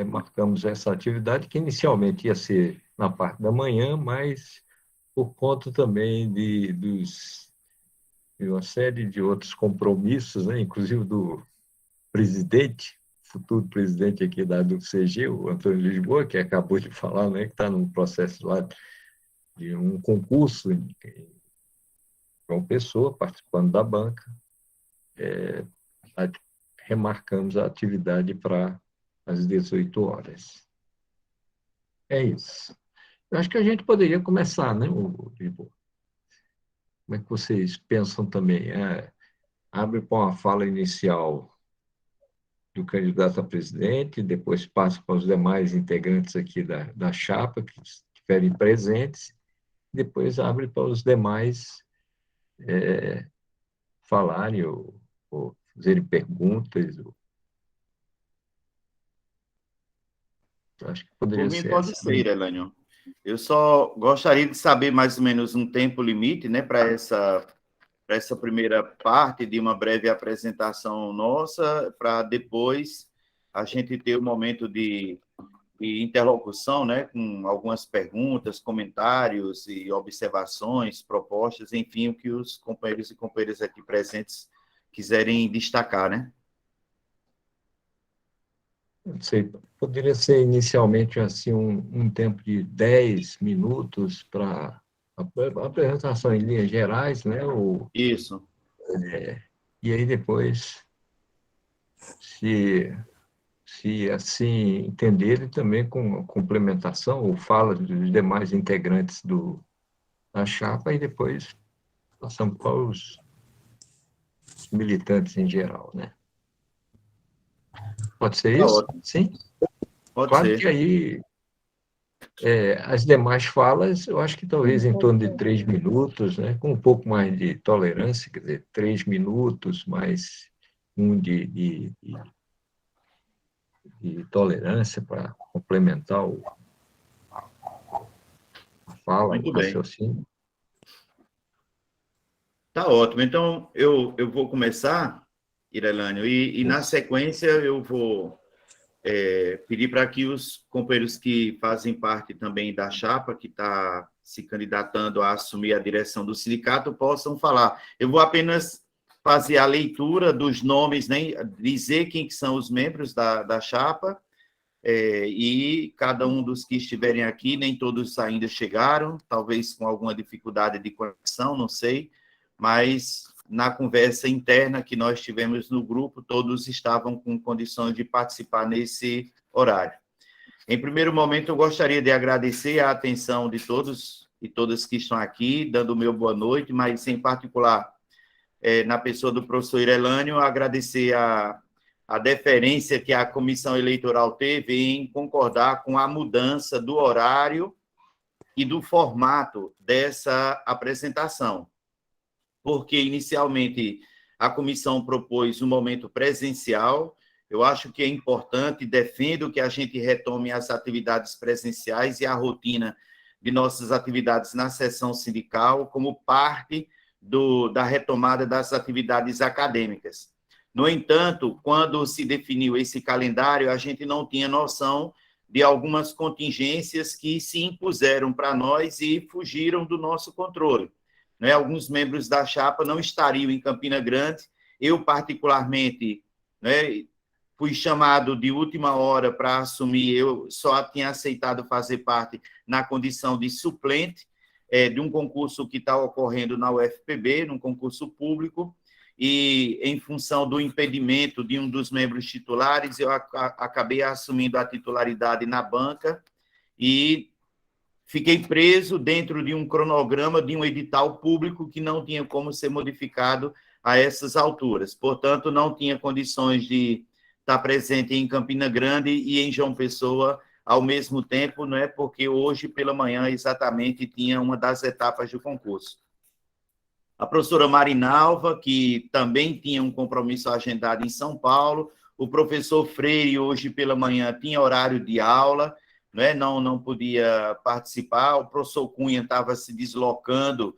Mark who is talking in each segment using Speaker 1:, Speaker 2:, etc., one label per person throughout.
Speaker 1: marcamos essa atividade, que inicialmente ia ser na parte da manhã, mas por conta também de uma série de outros compromissos, né, inclusive do presidente, futuro presidente aqui da UFCG, o Antônio Lisboa, que acabou de falar, né, que está num processo lá de um concurso em João Pessoa, participando da banca, remarcamos a atividade para as 18 horas. É isso. Eu acho que a gente poderia começar, né, Lisboa? Como é que vocês pensam também? Abre para uma fala inicial do candidato a presidente, depois passa para os demais integrantes aqui da chapa que estiverem presentes, depois abre para os demais falarem ou fazerem perguntas. Acho que
Speaker 2: Por
Speaker 1: poderia
Speaker 2: mim,
Speaker 1: ser
Speaker 2: pode
Speaker 1: essa.
Speaker 2: ser, Elânio. Eu só gostaria de saber mais ou menos um tempo limite, né, para essa primeira parte de uma breve apresentação nossa, para depois a gente ter um momento de interlocução, né, com algumas perguntas, comentários e observações, propostas, enfim, o que os companheiros e companheiras aqui presentes quiserem destacar, né?
Speaker 1: Não sei, poderia ser inicialmente assim um tempo de 10 minutos para a apresentação em linhas gerais, né?
Speaker 2: Isso.
Speaker 1: E aí depois, se, se assim entenderem, também com a complementação ou fala dos demais integrantes da chapa, e depois passamos para os militantes em geral, né? Pode ser
Speaker 2: Tá
Speaker 1: isso?
Speaker 2: ótimo.
Speaker 1: Sim?
Speaker 2: Pode
Speaker 1: Claro que
Speaker 2: ser.
Speaker 1: aí as demais falas, eu acho que talvez em torno de 3 minutos, né? Com um pouco mais de tolerância, quer dizer, 3 minutos, mais um de tolerância para complementar a fala, o
Speaker 2: Muito bem.
Speaker 1: raciocínio.
Speaker 2: Tá ótimo. Então, eu vou começar, Irelânio, e na sequência eu vou pedir para que os companheiros que fazem parte também da chapa, que está se candidatando a assumir a direção do sindicato, possam falar. Eu vou apenas fazer a leitura dos nomes, né, dizer quem que são os membros da chapa, e cada um dos que estiverem aqui, nem todos ainda chegaram, talvez com alguma dificuldade de conexão, não sei, mas na conversa interna que nós tivemos no grupo, todos estavam com condições de participar nesse horário. Em primeiro momento, eu gostaria de agradecer a atenção de todos e todas que estão aqui, dando o meu boa noite, mas, em particular, na pessoa do professor Irelânio, agradecer a deferência que a comissão eleitoral teve em concordar com a mudança do horário e do formato dessa apresentação, porque inicialmente a comissão propôs um momento presencial. Eu acho que é importante, defendo que a gente retome as atividades presenciais e a rotina de nossas atividades na sessão sindical como parte da retomada das atividades acadêmicas. No entanto, quando se definiu esse calendário, a gente não tinha noção de algumas contingências que se impuseram para nós e fugiram do nosso controle. Né? Alguns membros da chapa não estariam em Campina Grande. Eu, particularmente, né, fui chamado de última hora para assumir, eu só tinha aceitado fazer parte na condição de suplente de um concurso que está ocorrendo na UFPB, num concurso público, e em função do impedimento de um dos membros titulares, eu acabei assumindo a titularidade na banca e fiquei preso dentro de um cronograma de um edital público que não tinha como ser modificado a essas alturas. Portanto, não tinha condições de estar presente em Campina Grande e em João Pessoa ao mesmo tempo, não é porque hoje pela manhã exatamente tinha uma das etapas do concurso. A professora Marinalva, que também tinha um compromisso agendado em São Paulo, o professor Freire, hoje pela manhã, tinha horário de aula, né? não podia participar, o professor Cunha estava se deslocando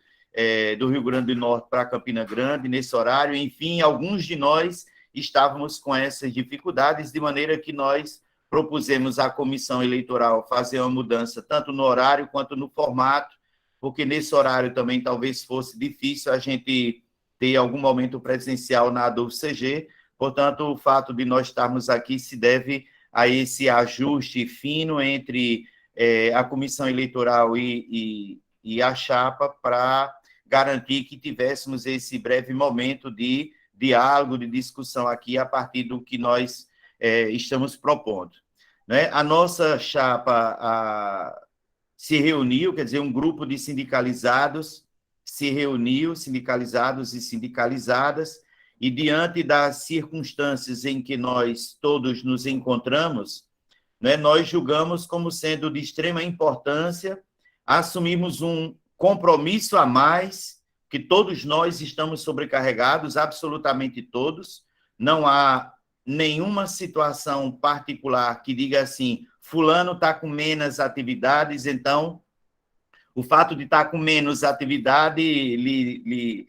Speaker 2: do Rio Grande do Norte para Campina Grande nesse horário, enfim, alguns de nós estávamos com essas dificuldades, de maneira que nós propusemos à comissão eleitoral fazer uma mudança tanto no horário quanto no formato, porque nesse horário também talvez fosse difícil a gente ter algum momento presencial na ADUF-CG. Portanto, o fato de nós estarmos aqui se deve a esse ajuste fino entre a comissão eleitoral e a chapa, para garantir que tivéssemos esse breve momento de diálogo, de discussão aqui, a partir do que nós estamos propondo. Né? A nossa chapa se reuniu, quer dizer, um grupo de sindicalizados se reuniu, sindicalizados e sindicalizadas, e diante das circunstâncias em que nós todos nos encontramos, né, nós julgamos como sendo de extrema importância assumirmos um compromisso a mais, que todos nós estamos sobrecarregados, absolutamente todos, não há nenhuma situação particular que diga assim, fulano está com menos atividades, então o fato de estar com menos atividade lhe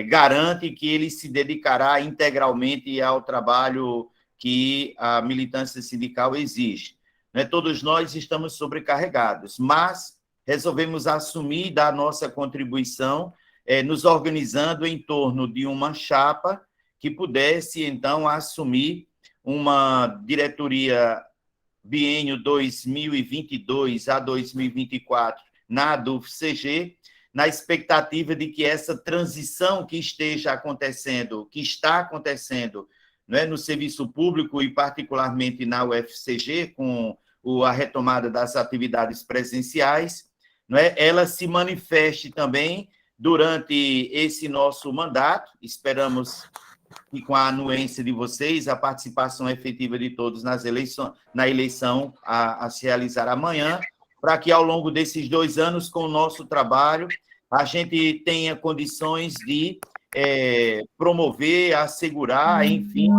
Speaker 2: garante que ele se dedicará integralmente ao trabalho que a militância sindical exige. Né? Todos nós estamos sobrecarregados, mas resolvemos assumir da nossa contribuição, nos organizando em torno de uma chapa que pudesse, então, assumir uma diretoria biênio 2022 a 2024 na ADUF-CG, na expectativa de que essa transição que esteja acontecendo, que está acontecendo, né, no serviço público e particularmente na UFCG, com a retomada das atividades presenciais, né, ela se manifeste também durante esse nosso mandato. Esperamos que, com a anuência de vocês, a participação efetiva de todos na eleição a se realizar amanhã, para que, ao longo desses 2 anos, com o nosso trabalho, a gente tenha condições de promover, assegurar, enfim,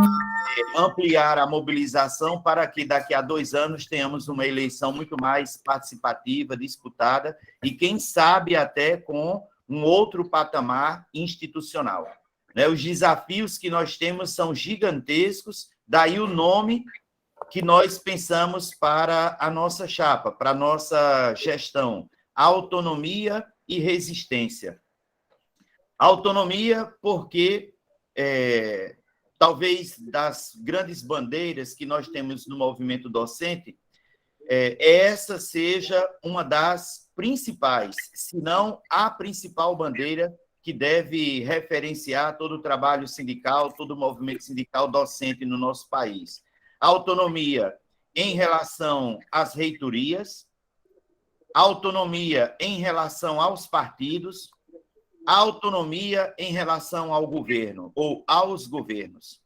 Speaker 2: ampliar a mobilização para que, daqui a 2 anos, tenhamos uma eleição muito mais participativa, disputada, e, quem sabe, até com um outro patamar institucional. Né? Os desafios que nós temos são gigantescos, daí o nome que nós pensamos para a nossa chapa, para a nossa gestão: autonomia e resistência. Autonomia porque, talvez, das grandes bandeiras que nós temos no movimento docente, essa seja uma das principais, se não a principal bandeira que deve referenciar todo o trabalho sindical, todo o movimento sindical docente no nosso país. Autonomia em relação às reitorias, autonomia em relação aos partidos, autonomia em relação ao governo ou aos governos.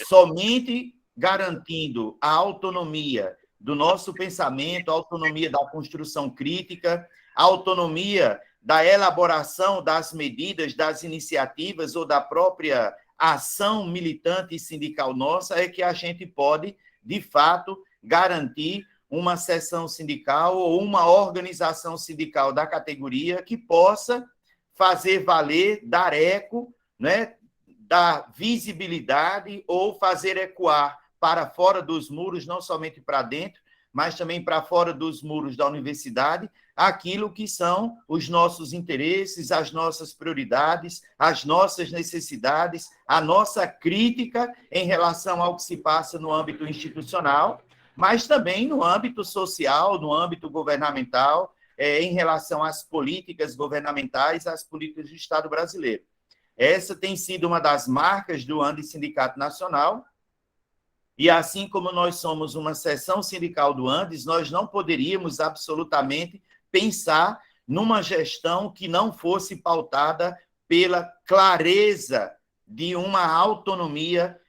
Speaker 2: Somente garantindo a autonomia do nosso pensamento, a autonomia da construção crítica, a autonomia da elaboração das medidas, das iniciativas ou da própria ação militante e sindical nossa, é que a gente pode, de fato, garantir uma seção sindical ou uma organização sindical da categoria que possa fazer valer, dar eco, né, dar visibilidade ou fazer ecoar para fora dos muros, não somente para dentro, mas também para fora dos muros da universidade, aquilo que são os nossos interesses, as nossas prioridades, as nossas necessidades, a nossa crítica em relação ao que se passa no âmbito institucional, mas também no âmbito social, no âmbito governamental, em relação às políticas governamentais, às políticas do Estado brasileiro. Essa tem sido uma das marcas do ANDES Sindicato Nacional, e assim como nós somos uma seção sindical do ANDES, nós não poderíamos absolutamente pensar numa gestão que não fosse pautada pela clareza de uma autonomia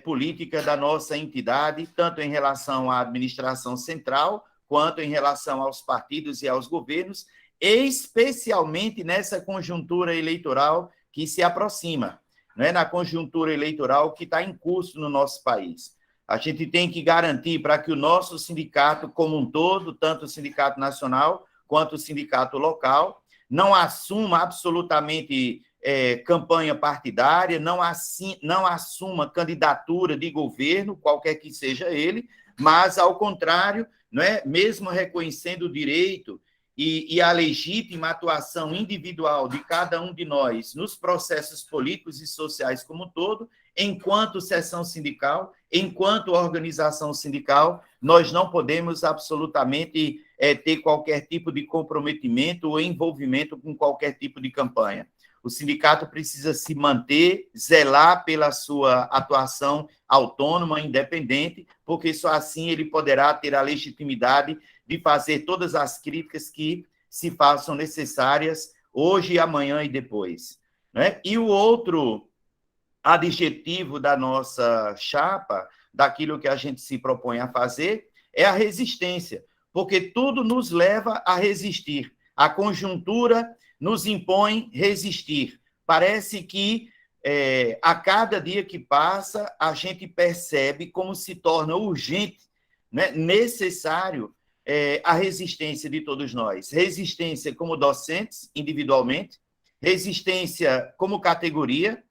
Speaker 2: política da nossa entidade, tanto em relação à administração central, quanto em relação aos partidos e aos governos, especialmente nessa conjuntura eleitoral que se aproxima, né? Na conjuntura eleitoral que está em curso no nosso país. A gente tem que garantir para que o nosso sindicato como um todo, tanto o sindicato nacional quanto o sindicato local, não assuma absolutamente campanha partidária, não assuma candidatura de governo, qualquer que seja ele, mas, ao contrário, não é? Mesmo reconhecendo o direito e a legítima atuação individual de cada um de nós nos processos políticos e sociais como um todo, enquanto seção sindical, enquanto organização sindical, nós não podemos absolutamente ter qualquer tipo de comprometimento ou envolvimento com qualquer tipo de campanha. O sindicato precisa se manter, zelar pela sua atuação autônoma, independente, porque só assim ele poderá ter a legitimidade de fazer todas as críticas que se façam necessárias hoje, amanhã e depois. Né? E o outro adjetivo da nossa chapa, daquilo que a gente se propõe a fazer, é a resistência, porque tudo nos leva a resistir. A conjuntura nos impõe resistir. Parece que a cada dia que passa, a gente percebe como se torna urgente, né, necessário a resistência de todos nós. Resistência como docentes, individualmente, resistência como categoria,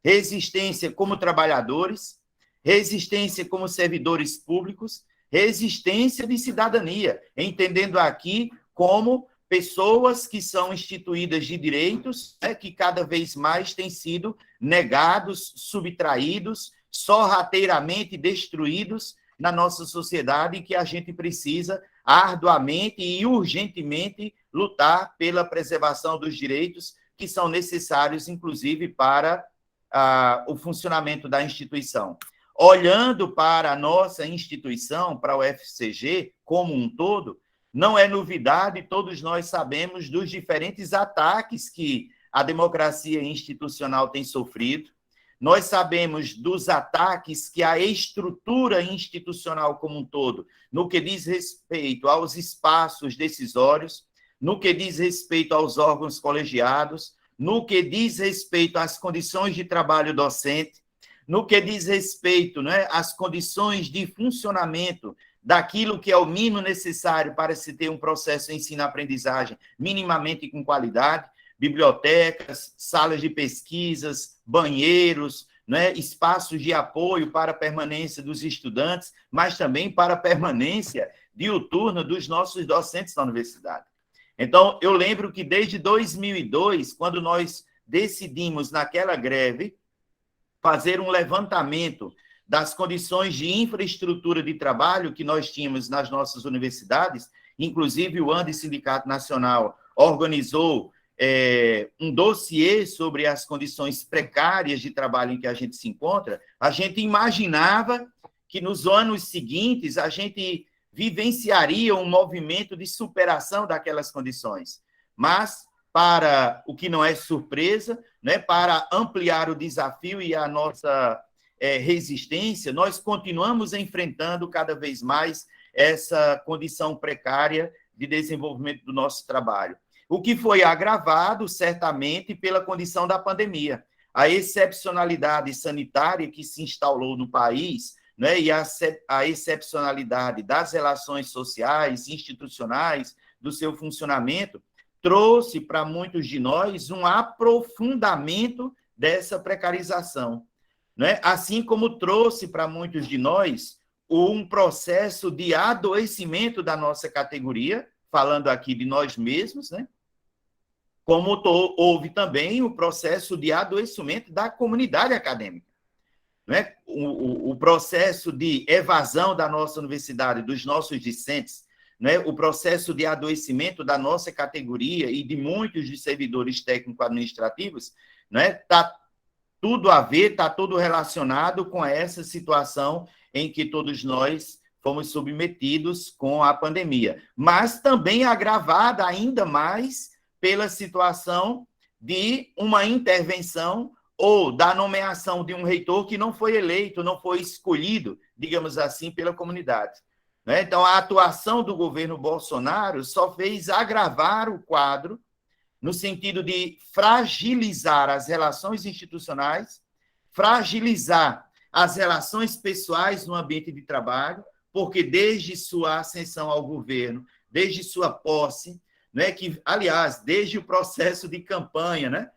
Speaker 2: resistência como trabalhadores, resistência como servidores públicos, resistência de cidadania, entendendo aqui como pessoas que são instituídas de direitos, né, que cada vez mais têm sido negados, subtraídos, sorrateiramente destruídos na nossa sociedade, e que a gente precisa arduamente e urgentemente lutar pela preservação dos direitos que são necessários, inclusive, para o funcionamento da instituição. Olhando para a nossa instituição, para o FCG como um todo, não é novidade, todos nós sabemos dos diferentes ataques que a democracia institucional tem sofrido, nós sabemos dos ataques que a estrutura institucional como um todo, no que diz respeito aos espaços decisórios, no que diz respeito aos órgãos colegiados, no que diz respeito às condições de trabalho docente, no que diz respeito, né, às condições de funcionamento daquilo que é o mínimo necessário para se ter um processo de ensino-aprendizagem minimamente com qualidade, bibliotecas, salas de pesquisas, banheiros, né, espaços de apoio para a permanência dos estudantes, mas também para a permanência diuturna dos nossos docentes na universidade. Então, eu lembro que desde 2002, quando nós decidimos, naquela greve, fazer um levantamento das condições de infraestrutura de trabalho que nós tínhamos nas nossas universidades, inclusive o ANDE Sindicato Nacional organizou um dossiê sobre as condições precárias de trabalho em que a gente se encontra, a gente imaginava que nos anos seguintes a gente vivenciaria um movimento de superação daquelas condições. Mas, para o que não é surpresa, né, para ampliar o desafio e a nossa resistência, nós continuamos enfrentando cada vez mais essa condição precária de desenvolvimento do nosso trabalho. O que foi agravado, certamente, pela condição da pandemia. A excepcionalidade sanitária que se instalou no país, né, e a excepcionalidade das relações sociais, institucionais, do seu funcionamento, trouxe para muitos de nós um aprofundamento dessa precarização, né? Assim como trouxe para muitos de nós um processo de adoecimento da nossa categoria, falando aqui de nós mesmos, né? Como houve também o processo de adoecimento da comunidade acadêmica. Né? O processo de evasão da nossa universidade, dos nossos discentes, né? O processo de adoecimento da nossa categoria e de muitos dos servidores técnico-administrativos, né? Está tudo a ver, está tudo relacionado com essa situação em que todos nós fomos submetidos com a pandemia, mas também agravada ainda mais pela situação de uma intervenção ou da nomeação de um reitor que não foi eleito, não foi escolhido, digamos assim, pela comunidade. Né? Então, a atuação do governo Bolsonaro só fez agravar o quadro no sentido de fragilizar as relações institucionais, fragilizar as relações pessoais no ambiente de trabalho, porque desde sua ascensão ao governo, desde sua posse, né, que, aliás, desde o processo de campanha, né,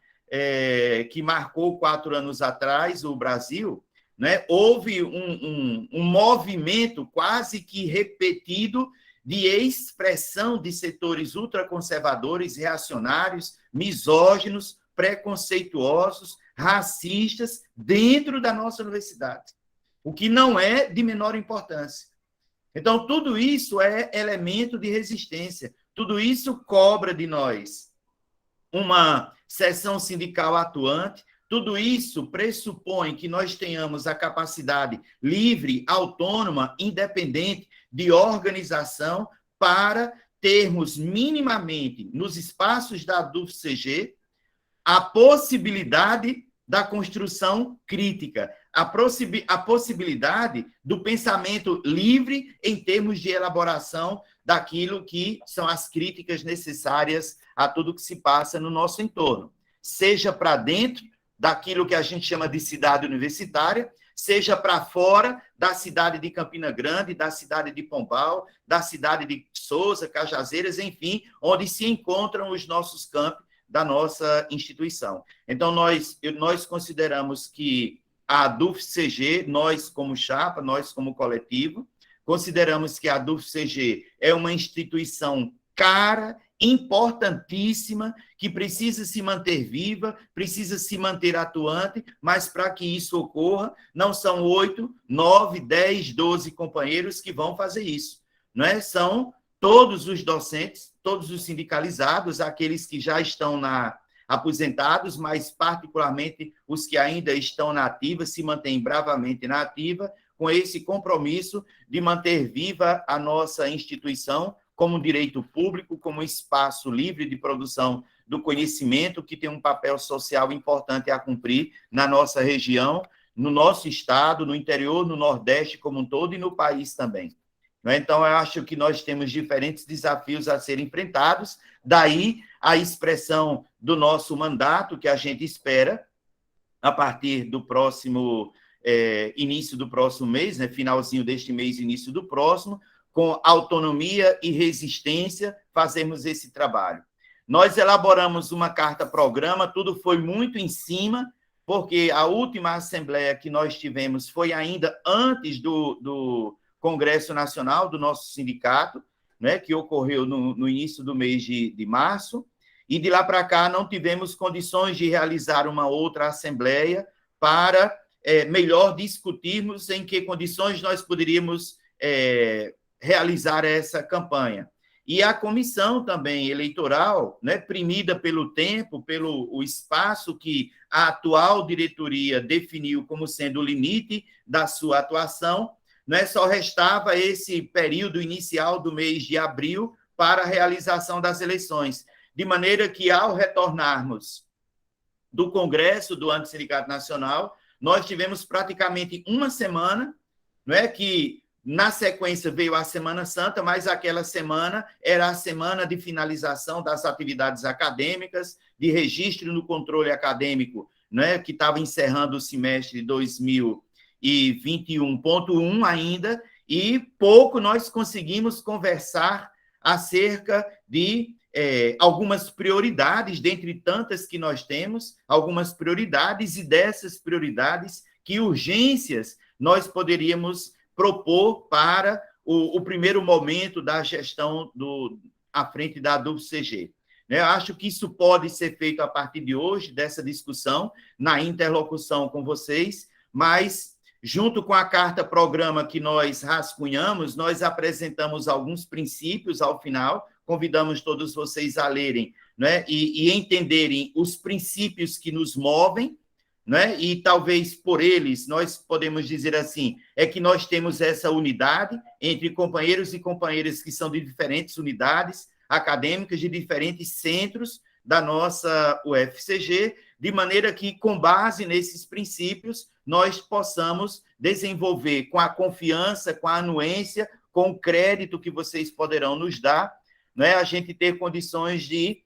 Speaker 2: que marcou 4 anos atrás o Brasil, né? Houve um movimento quase que repetido de expressão de setores ultraconservadores, reacionários, misóginos, preconceituosos, racistas, dentro da nossa universidade, o que não é de menor importância. Então, tudo isso é elemento de resistência, tudo isso cobra de nós uma seção sindical atuante, tudo isso pressupõe que nós tenhamos a capacidade livre, autônoma, independente de organização para termos minimamente, nos espaços da DUFCG, a possibilidade da construção crítica, a possibilidade do pensamento livre em termos de elaboração daquilo que são as críticas necessárias a tudo que se passa no nosso entorno, seja para dentro daquilo que a gente chama de cidade universitária, seja para fora da cidade de Campina Grande, da cidade de Pombal, da cidade de Sousa, Cajazeiras, enfim, onde se encontram os nossos campi da nossa instituição. Então, nós consideramos que a DUFCG, nós como chapa, nós como coletivo, consideramos que a DUFCG é uma instituição cara, importantíssima, que precisa se manter viva, precisa se manter atuante, mas para que isso ocorra, não são 8, 9, 10, 12 companheiros que vão fazer isso, não é? São todos os docentes, todos os sindicalizados, aqueles que já estão aposentados, mas particularmente os que ainda estão na ativa, se mantêm bravamente na ativa, com esse compromisso de manter viva a nossa instituição como direito público, como espaço livre de produção do conhecimento, que tem um papel social importante a cumprir na nossa região, no nosso estado, no interior, no Nordeste como um todo e no país também. Então, eu acho que nós temos diferentes desafios a serem enfrentados, daí a expressão do nosso mandato, que a gente espera, a partir do próximo início do próximo mês, né, finalzinho deste mês, início do próximo, com autonomia e resistência, fazemos esse trabalho. Nós elaboramos uma carta-programa, tudo foi muito em cima, porque a última assembleia que nós tivemos foi ainda antes do Congresso Nacional do nosso sindicato, né, que ocorreu no início do mês de março, e de lá para cá não tivemos condições de realizar uma outra assembleia para melhor discutirmos em que condições nós poderíamos realizar essa campanha. E a comissão também eleitoral, né, primida pelo tempo, pelo o espaço que a atual diretoria definiu como sendo o limite da sua atuação, né, só restava esse período inicial do mês de abril para a realização das eleições, de maneira que, ao retornarmos do Congresso do Antissindicato Nacional, nós tivemos praticamente uma semana, não é, que na sequência veio a Semana Santa, mas aquela semana era a semana de finalização das atividades acadêmicas, de registro no controle acadêmico, né, que estava encerrando o semestre 2021.1 ainda, e pouco nós conseguimos conversar acerca de algumas prioridades, dentre tantas que nós temos, algumas prioridades, e dessas prioridades, que urgências nós poderíamos propor para o primeiro momento da gestão à frente da DUFCG. Eu acho que isso pode ser feito a partir de hoje, dessa discussão, na interlocução com vocês, mas, junto com a carta-programa que nós rascunhamos, nós apresentamos alguns princípios ao final, convidamos todos vocês a lerem, né, e entenderem os princípios que nos movem, né? E talvez por eles, nós podemos dizer assim, é que nós temos essa unidade entre companheiros e companheiras que são de diferentes unidades acadêmicas, de diferentes centros da nossa UFCG, de maneira que, com base nesses princípios, nós possamos desenvolver com a confiança, com a anuência, com o crédito que vocês poderão nos dar, né? A gente ter condições de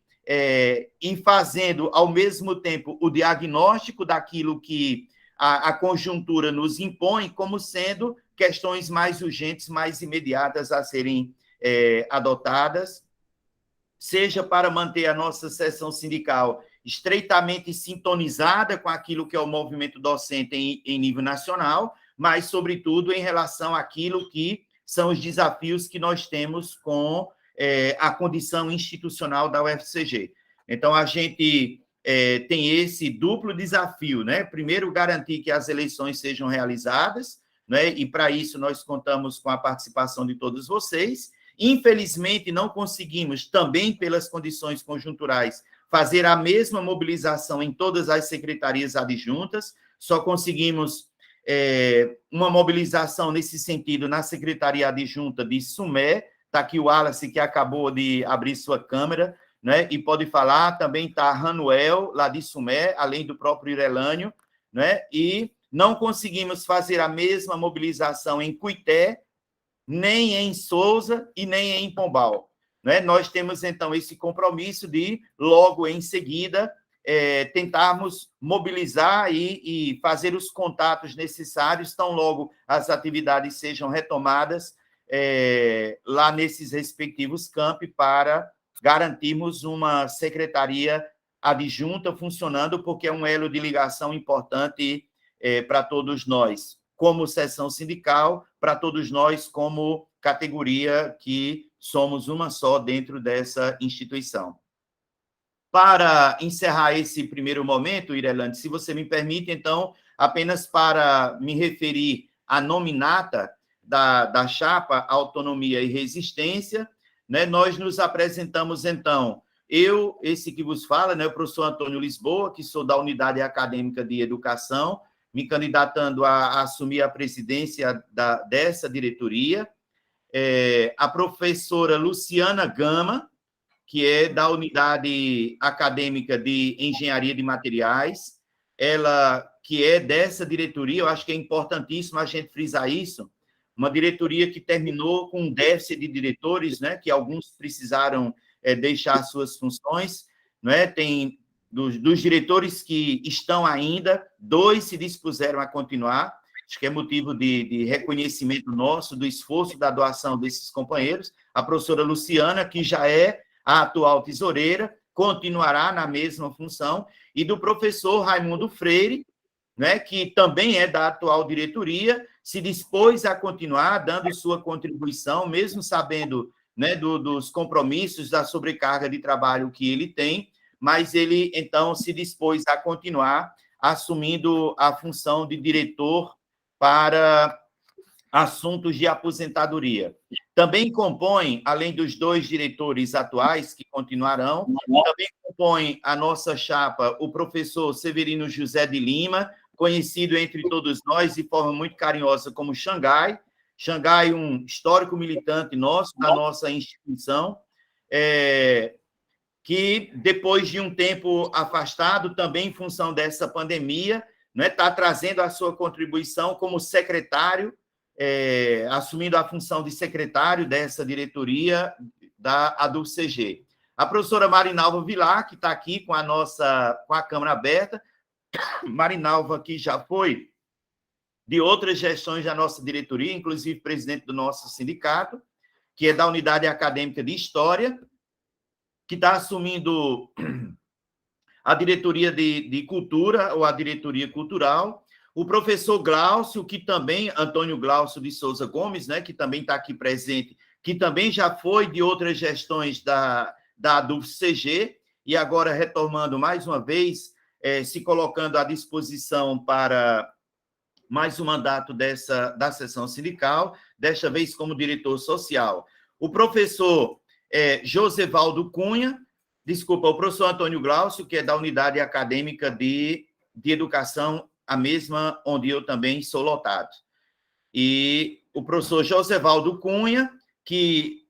Speaker 2: e fazendo, ao mesmo tempo, o diagnóstico daquilo que a conjuntura nos impõe como sendo questões mais urgentes, mais imediatas a serem adotadas, seja para manter a nossa seção sindical estreitamente sintonizada com aquilo que é o movimento docente em nível nacional, mas, sobretudo, em relação àquilo que são os desafios que nós temos com a condição institucional da UFCG. Então, a gente tem esse duplo desafio, né? Primeiro, garantir que as eleições sejam realizadas, né? E, para isso, nós contamos com a participação de todos vocês. Infelizmente, não conseguimos, também pelas condições conjunturais, fazer a mesma mobilização em todas as secretarias adjuntas, só conseguimos uma mobilização nesse sentido na Secretaria Adjunta de Sumé. Está aqui o Wallace, que acabou de abrir sua câmera, né, e pode falar. Também está Ranuel, lá de Sumé, além do próprio Irelânio, né, e não conseguimos fazer a mesma mobilização em Cuité, nem em Sousa e nem em Pombal. Né? Nós temos, então, esse compromisso de, logo em seguida, tentarmos mobilizar e fazer os contatos necessários, tão logo as atividades sejam retomadas lá nesses respectivos campi, para garantirmos uma secretaria adjunta funcionando, porque é um elo de ligação importante para todos nós, como seção sindical, para todos nós como categoria que somos uma só dentro dessa instituição. Para encerrar esse primeiro momento, Irelane, se você me permite, então, apenas para me referir à nominata da chapa Autonomia e Resistência, né, nós nos apresentamos, então, eu, esse que vos fala, né, o professor Antônio Lisboa, que sou da Unidade Acadêmica de Educação, me candidatando a assumir a presidência dessa diretoria, a professora Luciana Gama, que é da Unidade Acadêmica de Engenharia de Materiais, ela que é dessa diretoria. Eu acho que é importantíssimo a gente frisar isso, uma diretoria que terminou com um déficit de diretores, né, que alguns precisaram deixar suas funções, né, tem dos diretores que estão ainda, 2 se dispuseram a continuar. Acho que é motivo de reconhecimento nosso, do esforço da doação desses companheiros. A professora Luciana, que já é a atual tesoureira, continuará na mesma função, e do professor Raimundo Freire, né, que também é da atual diretoria, se dispôs a continuar dando sua contribuição, mesmo sabendo, né, dos compromissos, da sobrecarga de trabalho que ele tem, mas ele, então, se dispôs a continuar assumindo a função de diretor para assuntos de aposentadoria. Também compõe, além dos 2 diretores atuais que continuarão, também compõe a nossa chapa o professor Severino José de Lima, conhecido entre todos nós de forma muito carinhosa como Xangai. Xangai, um histórico militante nosso, da nossa instituição, que, depois de um tempo afastado, também em função dessa pandemia, né, está trazendo a sua contribuição como secretário, assumindo a função de secretário dessa diretoria da ADUCG. A professora Marinalva Vilar, que está aqui com a Câmara aberta. Marinalva, que já foi de outras gestões da nossa diretoria, inclusive presidente do nosso sindicato, que é da Unidade Acadêmica de História, que está assumindo a diretoria de Cultura, ou a diretoria cultural. O professor Glaucio, que também, Antônio Glaucio de Souza Gomes, né, que também está aqui presente, que também já foi de outras gestões da ADUCG, e agora retomando mais uma vez, se colocando à disposição para mais um mandato da seção sindical, desta vez como diretor social. O professor Josevaldo Cunha, o professor Antônio Glaucio, que é da Unidade Acadêmica de Educação, a mesma onde eu também sou lotado. E o professor Josevaldo Cunha, que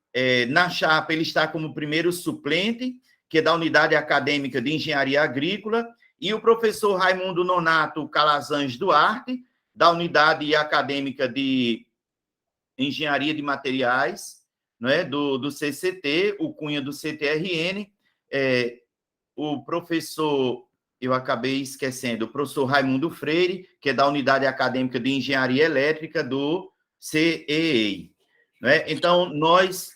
Speaker 2: na chapa ele está como primeiro suplente, que é da Unidade Acadêmica de Engenharia Agrícola, e o professor Raimundo Nonato Calazans Duarte, da Unidade Acadêmica de Engenharia de Materiais, né, do CCT, o Cunha do CTRN, o professor, eu acabei esquecendo, o professor Raimundo Freire, que é da Unidade Acadêmica de Engenharia Elétrica do CEEI. Né? Então, nós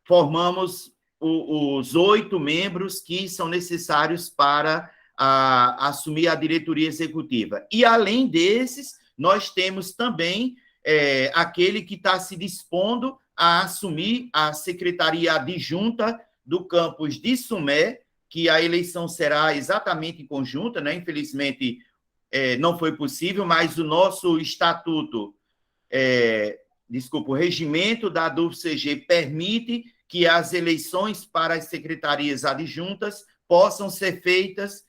Speaker 2: formamos os 8 membros que são necessários para a assumir a diretoria executiva. E, além desses, nós temos também aquele que está se dispondo a assumir a secretaria adjunta do campus de Sumé, que a eleição será exatamente em conjunta, né? Infelizmente, não foi possível, mas o nosso estatuto, o regimento da DUFCG permite que as eleições para as secretarias adjuntas possam ser feitas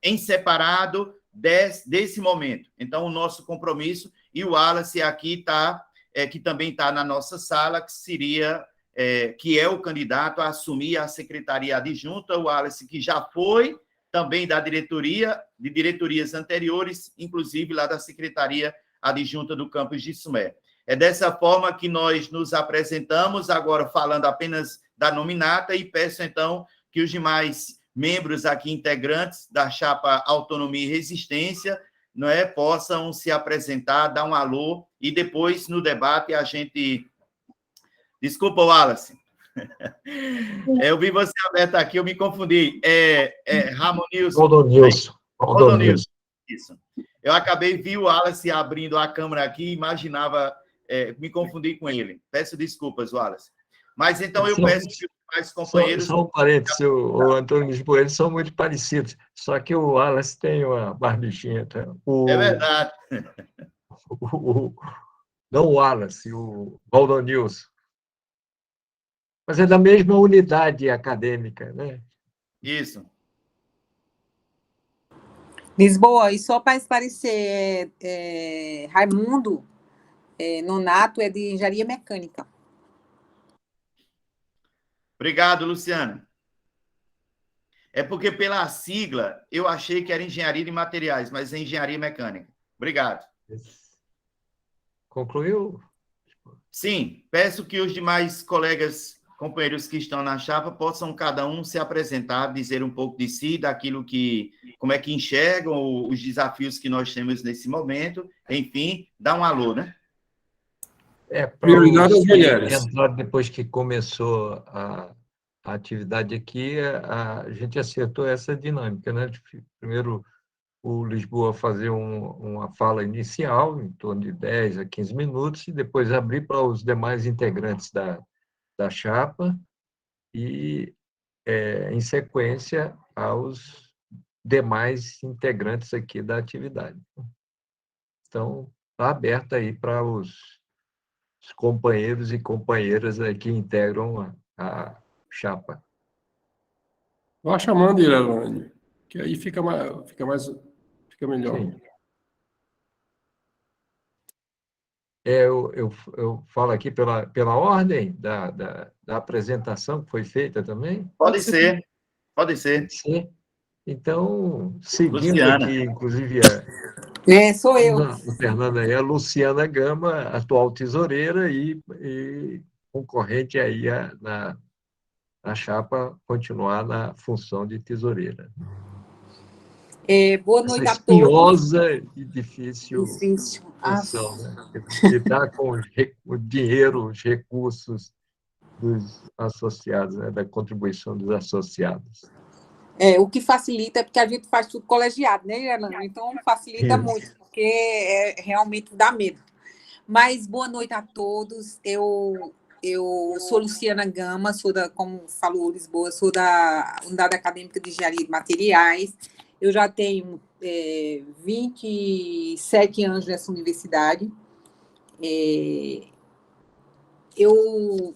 Speaker 2: em separado desse momento. Então, o nosso compromisso, e o Wallace aqui está, que também está na nossa sala, que é o candidato a assumir a secretaria adjunta, o Wallace, que já foi também da diretoria, de diretorias anteriores, inclusive lá da secretaria adjunta do campus de Sumé. É dessa forma que nós nos apresentamos, agora falando apenas da nominata, e peço, então, que os demais membros aqui, integrantes da chapa Autonomia e Resistência, não é, possam se apresentar, dar um alô, e depois, no debate, a gente... Desculpa, Wallace. Eu vi você aberto aqui, eu me confundi. Ramonilson.
Speaker 1: Rodonilson.
Speaker 2: Isso. Eu acabei, vi o Wallace abrindo a câmera aqui, imaginava, me confundi com ele. Peço desculpas, Wallace. Mas então eu peço que os mais companheiros...
Speaker 1: Só um parênteses, o Antônio Lisboa, eles são muito parecidos, só que o Wallace tem uma barbichinha. Tá?
Speaker 2: É verdade.
Speaker 1: Não o Wallace, o Rodonilson. Mas é da mesma unidade acadêmica, né?
Speaker 2: Isso.
Speaker 3: Lisboa, e só para esclarecer, Raimundo Nonato é de Engenharia Mecânica.
Speaker 2: Obrigado, Luciana. É porque pela sigla eu achei que era Engenharia de Materiais, mas é Engenharia Mecânica. Obrigado.
Speaker 1: Concluiu?
Speaker 2: Sim, peço que os demais colegas, companheiros que estão na chapa, possam cada um se apresentar, dizer um pouco de si, daquilo que, como é que enxergam os desafios que nós temos nesse momento, enfim, dá um alô, né?
Speaker 4: Prioridade às mulheres.
Speaker 1: Depois que começou a atividade aqui, a gente acertou essa dinâmica, né? Primeiro, o Lisboa fazer uma fala inicial, em torno de 10 a 15 minutos, e depois abrir para os demais integrantes da chapa e, em sequência, aos demais integrantes aqui da atividade. Então, está aberta aí para os companheiros e companheiras que integram a chapa.
Speaker 4: Vá chamando, Irelane, que aí fica melhor.
Speaker 1: Sim. Eu falo aqui pela ordem da apresentação que foi feita também?
Speaker 2: Pode ser.
Speaker 1: Sim. Então, seguindo
Speaker 2: Luciana.
Speaker 1: aqui, inclusive,
Speaker 3: Sou eu.
Speaker 1: a Fernanda aí, a Luciana Gama, atual tesoureira e concorrente aí na chapa, continuar na função de tesoureira.
Speaker 3: Boa noite
Speaker 1: Essa
Speaker 3: a todos.
Speaker 1: espinhosa e difícil função, né? Lidar com o dinheiro, os recursos dos associados, né? Da contribuição dos associados.
Speaker 3: O que facilita é porque a gente faz tudo colegiado, né, Irelane? Então, facilita muito, porque realmente dá medo. Mas, boa noite a todos. Eu sou Luciana Gama, como falou Lisboa, sou da Unidade Acadêmica de Engenharia de Materiais. Eu já tenho 27 anos nessa universidade. Eu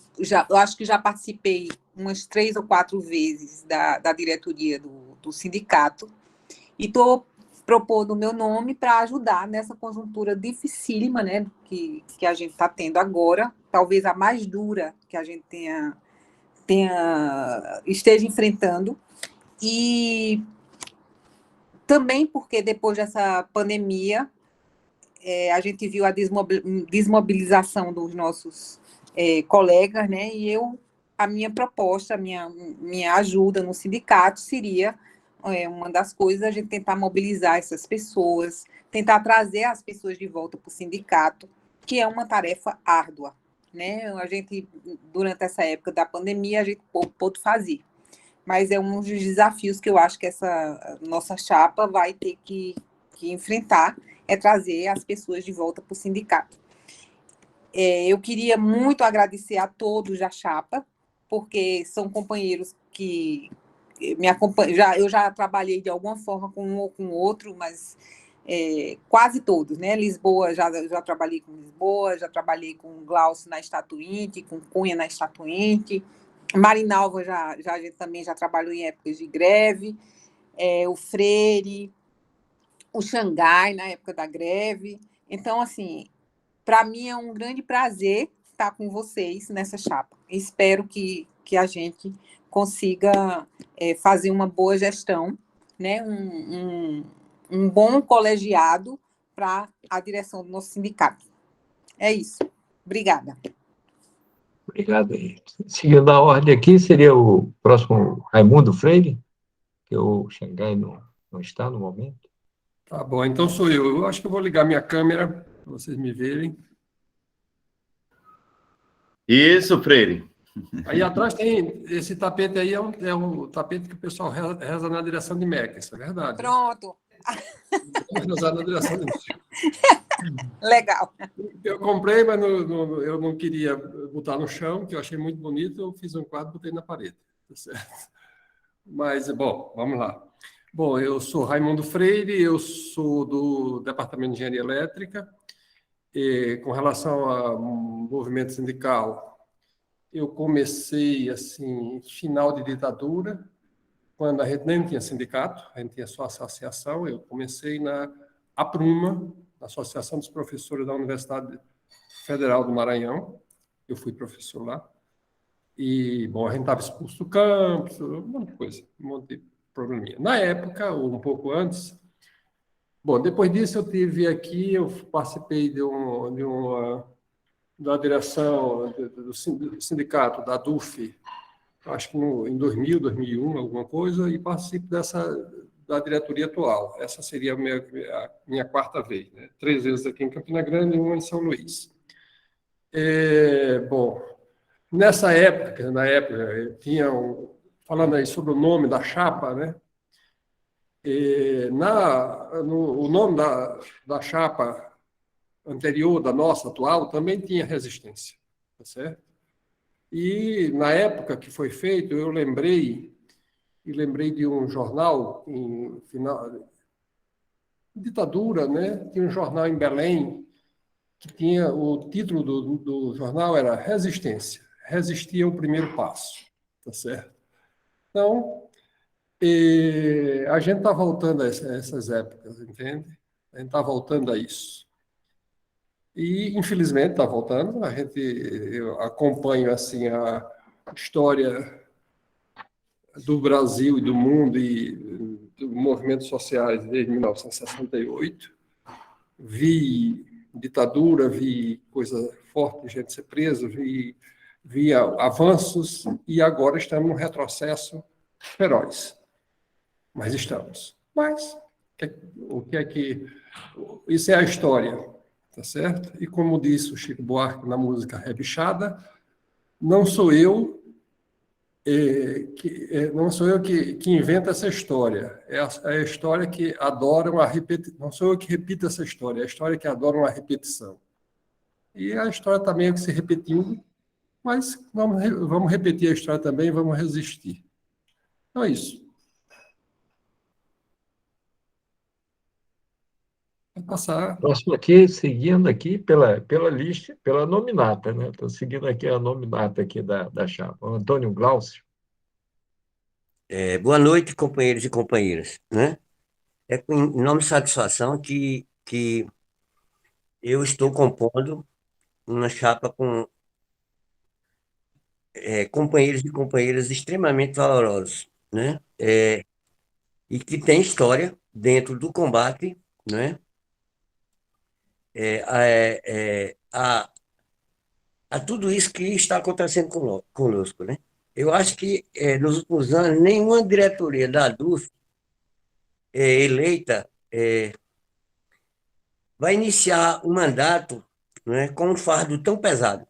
Speaker 3: acho que já participei umas 3 ou 4 vezes da diretoria do sindicato e estou propondo o meu nome para ajudar nessa conjuntura dificílima, né, que a gente está tendo agora, talvez a mais dura que a gente esteja enfrentando, e também porque depois dessa pandemia a gente viu a desmobilização dos nossos colegas, né? E a minha proposta, a minha ajuda no sindicato seria uma das coisas, a gente tentar mobilizar essas pessoas, tentar trazer as pessoas de volta para o sindicato, que é uma tarefa árdua, né? A gente, durante essa época da pandemia, a gente pôde fazer. mas é um dos desafios que eu acho que essa nossa chapa vai ter que enfrentar, é trazer as pessoas de volta para o sindicato. Eu queria muito agradecer a todos da chapa, porque são companheiros que me acompanham. Eu já trabalhei de alguma forma com um ou com outro, mas quase todos, né? Lisboa, já trabalhei com Lisboa, já trabalhei com Glaucio na Estatuinte, com Cunha na Estatuinte. Marinalva a gente também já trabalhou em épocas de greve, o Freire, o Xangai na época da greve. Então, assim, para mim é um grande prazer estar com vocês nessa chapa. Espero que a gente consiga fazer uma boa gestão, né? Um bom colegiado para a direção do nosso sindicato. É isso. Obrigada.
Speaker 1: Obrigado. Seguindo a ordem aqui, seria o próximo Raimundo Freire, que o Xangai não está no momento.
Speaker 4: Tá bom, então sou eu. Eu acho que eu vou ligar minha câmera para vocês me verem.
Speaker 2: Isso, Freire.
Speaker 4: Aí atrás tem esse tapete aí, é o tapete que o pessoal reza na direção de Meca, isso é verdade.
Speaker 3: Pronto.
Speaker 4: Rezar na direção de Meca.
Speaker 3: Legal.
Speaker 4: Eu comprei, mas eu não queria botar no chão, que eu achei muito bonito, eu fiz um quadro e botei na parede. Tá certo? Mas, bom, vamos lá. Bom, eu sou Raimundo Freire, eu sou do Departamento de Engenharia Elétrica, e com relação ao movimento sindical, eu comecei, assim, final de ditadura, quando a gente nem tinha sindicato, a gente tinha só associação. Eu comecei na APRUMA, Associação dos Professores da Universidade Federal do Maranhão. Eu fui professor lá. E, bom, a gente estava expulso do campus, um monte de coisa, um monte de probleminha. Na época, ou um pouco antes, bom, depois disso eu participei da direção do sindicato, da DUF, acho que em 2000, 2001, alguma coisa, e participo da diretoria atual. Essa seria a minha quarta vez, né? 3 vezes aqui em Campina Grande e uma em São Luís. Bom, na época, falando aí sobre o nome da chapa, né? O nome da chapa anterior, da nossa atual, também tinha resistência, tá certo? E na época que foi feito, eu lembrei de um jornal em final ditadura, né? Tinha um jornal em Belém que tinha o título do jornal era Resistência, resistir é o primeiro passo, tá certo? Então, a gente está voltando a essas épocas, entende? A gente está voltando a isso. E, infelizmente, está voltando. Eu acompanho assim, a história do Brasil e do mundo e dos movimentos sociais desde 1968. Vi ditadura, vi coisa forte, gente ser presa, vi avanços e agora estamos num retrocesso feroz. Mas estamos. Mas o que é que... Isso é a história. Tá certo? E como disse o Chico Buarque na música Rebichada, não sou eu que invento essa história. É a história que adoram a repetição. Não sou eu que repito essa história, é a história que adoram a repetição. E a história está meio que se repetindo, mas vamos repetir a história também e vamos resistir. Então é isso. Passar.
Speaker 1: Próximo aqui, seguindo aqui pela lista, pela nominata, né? Estou seguindo aqui a nominata aqui da chapa. O Antônio Glaucio.
Speaker 5: Boa noite, companheiros e companheiras, né? É com enorme satisfação que eu estou compondo uma chapa com companheiros e companheiras extremamente valorosos, né? E que tem história dentro do combate, né? A tudo isso que está acontecendo conosco, né? Eu acho que nos últimos anos nenhuma diretoria da DUF eleita vai iniciar um mandato, né, com um fardo tão pesado,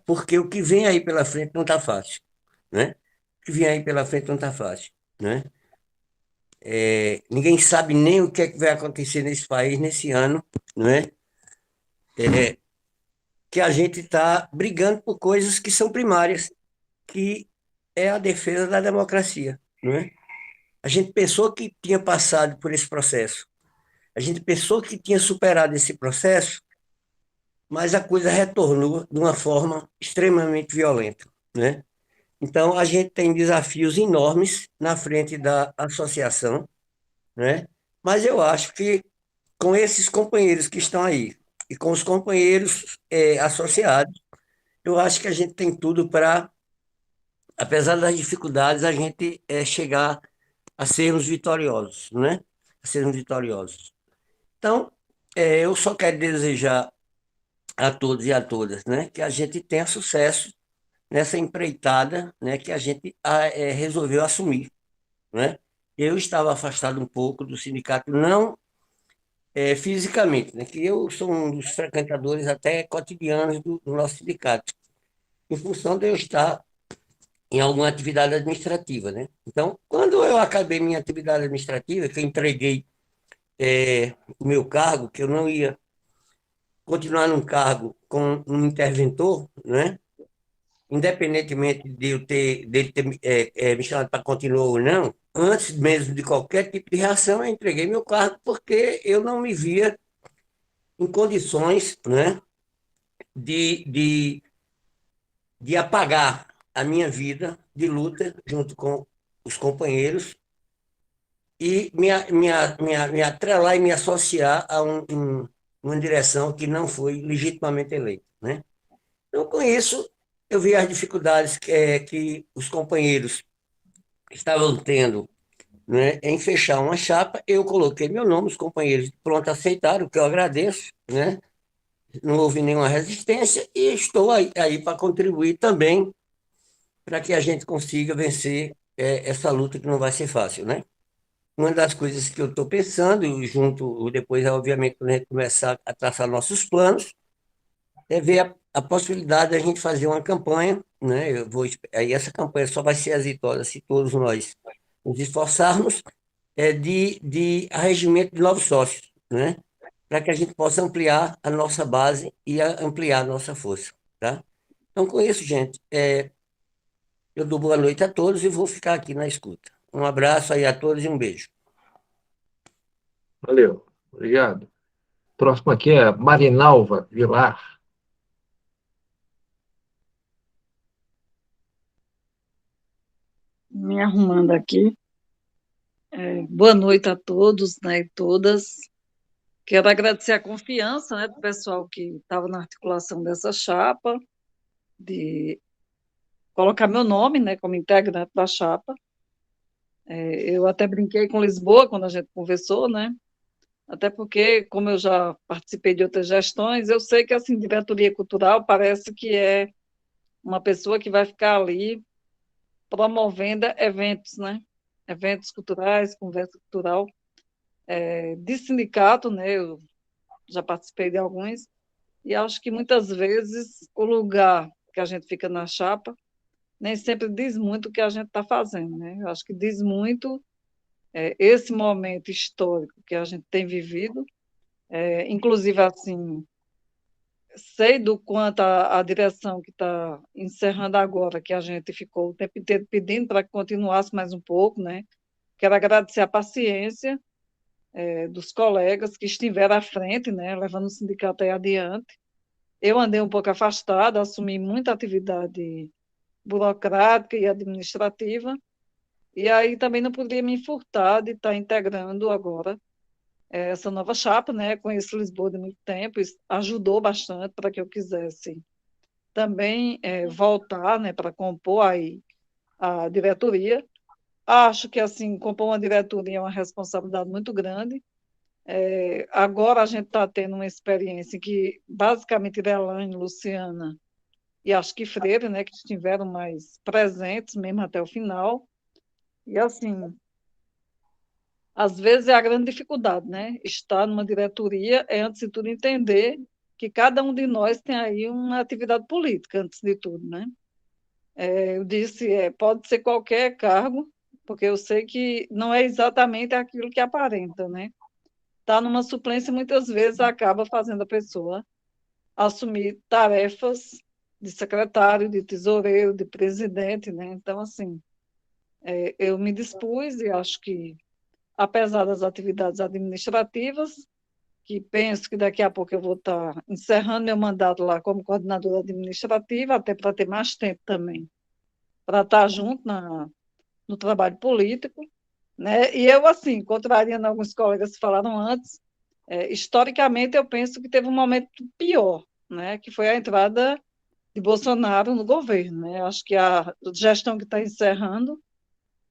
Speaker 5: porque o que vem aí pela frente não está fácil, né? que vem aí pela frente não está fácil, né? Ninguém sabe nem o que é que vai acontecer nesse país nesse ano, não é? Que a gente está brigando por coisas que são primárias, que é a defesa da democracia, não é? A gente pensou que tinha passado por esse processo, a gente pensou que tinha superado esse processo, mas a coisa retornou de uma forma extremamente violenta, né? Então, a gente tem desafios enormes na frente da associação, né? Mas eu acho que com esses companheiros que estão aí e com os companheiros associados, eu acho que a gente tem tudo para, apesar das dificuldades, a gente chegar a sermos vitoriosos, né? A sermos vitoriosos. Então, eu só quero desejar a todos e a todas, né, que a gente tenha sucesso nessa empreitada, né, que a gente resolveu assumir, né? Eu estava afastado um pouco do sindicato, não fisicamente, né, que eu sou um dos frequentadores até cotidianos do nosso sindicato, em função de eu estar em alguma atividade administrativa, né? Então, quando eu acabei minha atividade administrativa, que eu entreguei o meu cargo, que eu não ia continuar num cargo com um interventor, né? Independentemente de dele ter me chamado para continuar ou não, antes mesmo de qualquer tipo de reação, eu entreguei meu cargo porque eu não me via em condições, né, de, de, de apagar a minha vida de luta junto com os companheiros e me atrelar e me associar a uma direção que não foi legitimamente eleita, né? Então, com isso, eu vi as dificuldades que os companheiros estavam tendo, né, em fechar uma chapa. Eu coloquei meu nome, os companheiros pronto aceitaram, o que eu agradeço, né? Não houve nenhuma resistência e estou aí para contribuir também para que a gente consiga vencer essa luta que não vai ser fácil, né? Uma das coisas que eu estou pensando, e junto, depois, obviamente, quando a gente começar a traçar nossos planos, é ver a possibilidade de a gente fazer uma campanha, né? Aí essa campanha só vai ser exitosa se todos nós nos esforçarmos, de arregimento de novos sócios, né? Para que a gente possa ampliar a nossa base e ampliar a nossa força, tá? Então, com isso, gente, eu dou boa noite a todos e vou ficar aqui na escuta. Um abraço aí a todos e um beijo.
Speaker 1: Valeu, obrigado. Próximo aqui é Marinalva Vilar.
Speaker 6: Me arrumando aqui. Boa noite a todos, né, e todas. Quero agradecer a confiança, né, do pessoal que estava na articulação dessa chapa, de colocar meu nome, né, como integrante da chapa. Eu até brinquei com Lisboa quando a gente conversou, né, até porque, como eu já participei de outras gestões, eu sei que, assim, diretoria cultural parece que é uma pessoa que vai ficar ali promovendo eventos, né, eventos culturais, conversa cultural, de sindicato, né, eu já participei de alguns, e acho que muitas vezes o lugar que a gente fica na chapa nem sempre diz muito o que a gente está fazendo, né? Eu acho que diz muito esse momento histórico que a gente tem vivido, inclusive, assim, sei do quanto a direção que está encerrando agora, que a gente ficou o tempo inteiro pedindo para que continuasse mais um pouco, né? Quero agradecer a paciência dos colegas que estiveram à frente, né, levando o sindicato aí adiante. Eu andei um pouco afastada, assumi muita atividade burocrática e administrativa, e aí também não poderia me furtar de estar integrando agora essa nova chapa, né? Conheço Lisboa de muito tempo, isso ajudou bastante para que eu quisesse também voltar, né, para compor aí a diretoria. Acho que, assim, compor uma diretoria é uma responsabilidade muito grande. Agora a gente está tendo uma experiência em que, basicamente, Irelane, Luciana e acho que Freire, né, que estiveram mais presentes mesmo até o final. E, assim, às vezes é a grande dificuldade, né? Estar numa diretoria é, antes de tudo, entender que cada um de nós tem aí uma atividade política, antes de tudo, né? Eu disse, pode ser qualquer cargo, porque eu sei que não é exatamente aquilo que aparenta, né? Tá numa suplência, muitas vezes acaba fazendo a pessoa assumir tarefas de secretário, de tesoureiro, de presidente, né? Então, assim, eu me dispus e acho que, apesar das atividades administrativas, que penso que daqui a pouco eu vou estar encerrando meu mandato lá como coordenadora administrativa, até para ter mais tempo também, para estar junto no trabalho político, né? E eu, assim, contrariando alguns colegas que falaram antes, historicamente eu penso que teve um momento pior, né? Que foi a entrada de Bolsonaro no governo, né? Acho que a gestão que está encerrando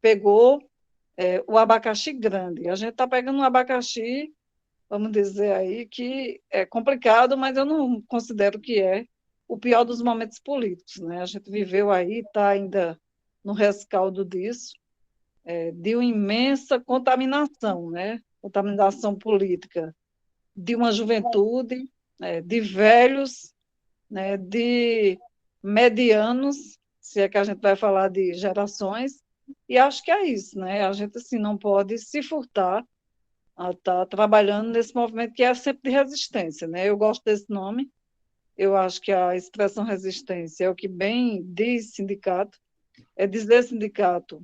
Speaker 6: pegou o abacaxi grande. A gente está pegando um abacaxi, vamos dizer aí, que é complicado, mas eu não considero que é o pior dos momentos políticos, né? A gente viveu aí, está ainda no rescaldo disso, de uma imensa contaminação, né? Contaminação política de uma juventude, de velhos, né? De medianos, se é que a gente vai falar de gerações, e acho que é isso, né? A gente assim, não pode se furtar a estar trabalhando nesse movimento que é sempre de resistência, né? Eu gosto desse nome, eu acho que a expressão resistência é o que bem diz sindicato, é dizer sindicato,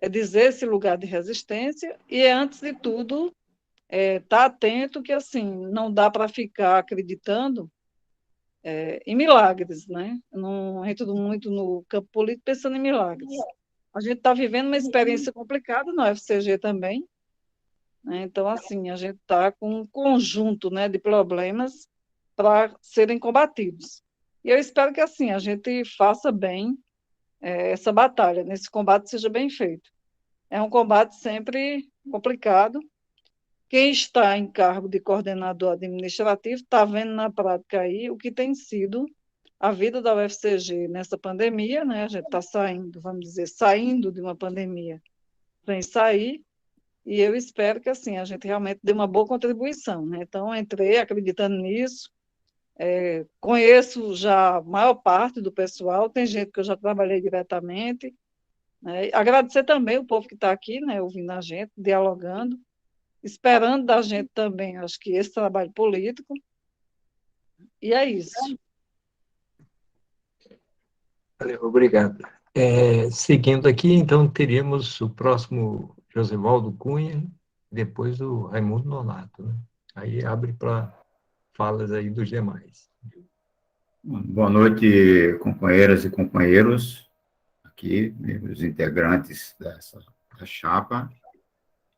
Speaker 6: é dizer esse lugar de resistência e é, antes de tudo, estar atento que, assim, não dá para ficar acreditando em milagres, né? Não entro muito no campo político pensando em milagres. A gente está vivendo uma experiência complicada no FCG também, né? Então, assim, a gente está com um conjunto, né, de problemas para serem combatidos. E eu espero que, assim, a gente faça bem essa batalha, nesse combate seja bem feito. É um combate sempre complicado. Quem está em cargo de coordenador administrativo está vendo na prática aí o que tem sido a vida da UFCG nessa pandemia, né? A gente está saindo, vamos dizer, saindo de uma pandemia sem sair, e eu espero que assim a gente realmente dê uma boa contribuição, né? Então, entrei acreditando nisso, conheço já a maior parte do pessoal, tem gente que eu já trabalhei diretamente, né? Agradecer também o povo que está aqui, né, ouvindo a gente, dialogando, esperando da gente também, acho que esse trabalho político, e é isso.
Speaker 1: Valeu, obrigado. Seguindo aqui, então, teríamos o próximo Josivaldo Cunha, depois o Raimundo Nonato, né? Aí abre para falas aí dos demais.
Speaker 7: Boa noite, companheiras e companheiros, aqui, os integrantes da chapa,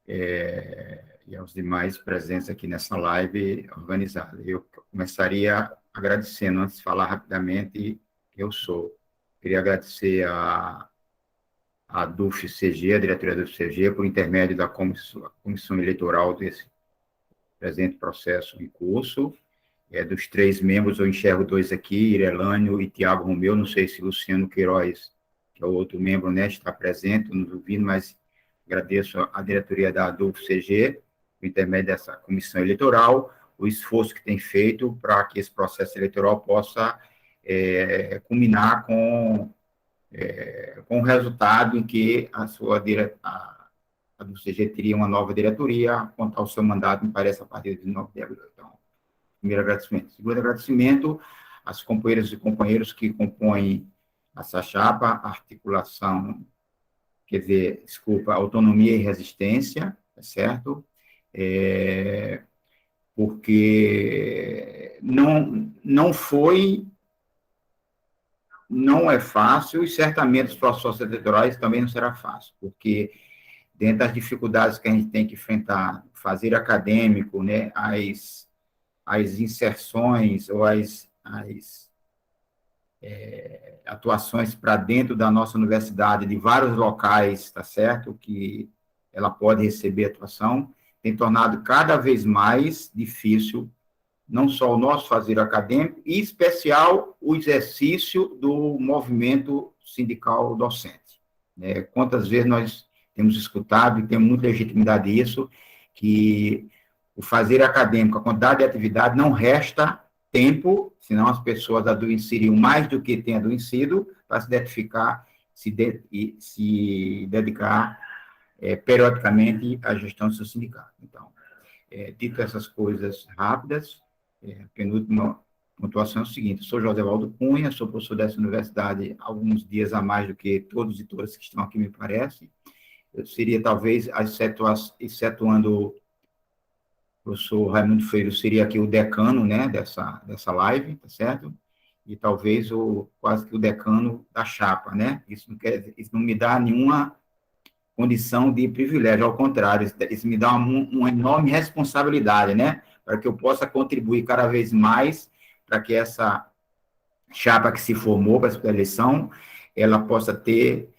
Speaker 7: e aos demais presentes aqui nessa live organizada. Eu começaria agradecendo, antes de falar rapidamente, quem eu sou. Queria agradecer a DUF-CG, a diretoria da DUF-CG, por intermédio da comissão eleitoral desse presente processo em curso. Dos 3 membros, eu enxergo 2 aqui, Irelânio e Tiago Romeu, não sei se Luciano Queiroz, que é o outro membro, né, está presente, nos ouvindo, mas agradeço à diretoria da DUF-CG, por intermédio dessa comissão eleitoral, o esforço que tem feito para que esse processo eleitoral possa culminar com o resultado em que a DUF-CG teria uma nova diretoria, contar o seu mandato, me parece, a partir de 9 de abril. Então, primeiro agradecimento. Segundo agradecimento às companheiras e companheiros que compõem essa chapa, articulação, autonomia e resistência, tá certo? Porque não é fácil, e certamente os processos eleitorais também não será fácil, porque dentro das dificuldades que a gente tem que enfrentar, fazer acadêmico, né, as inserções ou as atuações para dentro da nossa universidade, de vários locais, tá certo? Que ela pode receber atuação, tem tornado cada vez mais difícil, não só o nosso fazer acadêmico, e, em especial, o exercício do movimento sindical docente. Quantas vezes nós temos escutado, e temos muita legitimidade nisso, que o fazer acadêmico, a quantidade de atividade não resta tempo, senão as pessoas adoeceriam mais do que têm adoecido, para se identificar e se dedicar periodicamente à gestão do seu sindicato. Então, dito essas coisas rápidas, a penúltima pontuação é o seguinte: sou José Waldo Cunha, sou professor dessa universidade há alguns dias a mais do que todos e todas que estão aqui, me parece. Eu seria, talvez, excetuando o professor Raimundo Freire, seria aqui o decano, né, dessa live, tá certo? E talvez quase que o decano da chapa, né? Isso não me dá nenhuma condição de privilégio, ao contrário, isso me dá uma enorme responsabilidade, né? Para que eu possa contribuir cada vez mais para que essa chapa que se formou para essa eleição, ela possa ter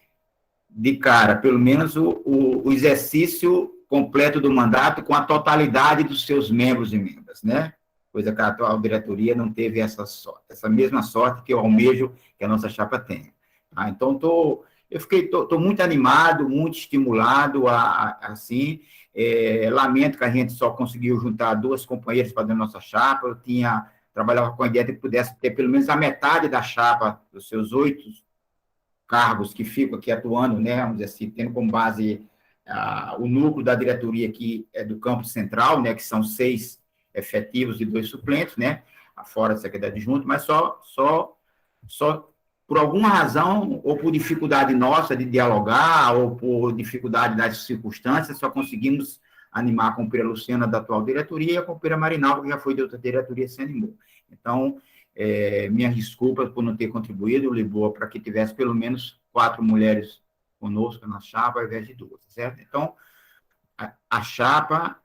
Speaker 7: de cara, pelo menos, o exercício completo do mandato com a totalidade dos seus membros e membras, né? Coisa que a atual diretoria não teve essa mesma sorte que eu almejo que a nossa chapa tenha. Tá? Então, estou muito animado, muito estimulado, assim, lamento que a gente só conseguiu juntar 2 companheiras para dentro da nossa chapa. Eu trabalhava com a ideia de que pudesse ter pelo menos a metade da chapa, dos seus 8 cargos que ficam aqui atuando, né, vamos dizer assim, tendo como base o núcleo da diretoria aqui do campo central, né, que são 6 efetivos e 2 suplentes, né, fora da secretaria adjunta, mas só por alguma razão, ou por dificuldade nossa de dialogar, ou por dificuldade das circunstâncias, só conseguimos animar a companheira Luciana da atual diretoria e a companheira Marinalva, que já foi de outra diretoria, se animou. Então, minhas desculpas por não ter contribuído, Lisboa, para que tivesse pelo menos 4 mulheres conosco na chapa, ao invés de 2, certo? Então, a chapa,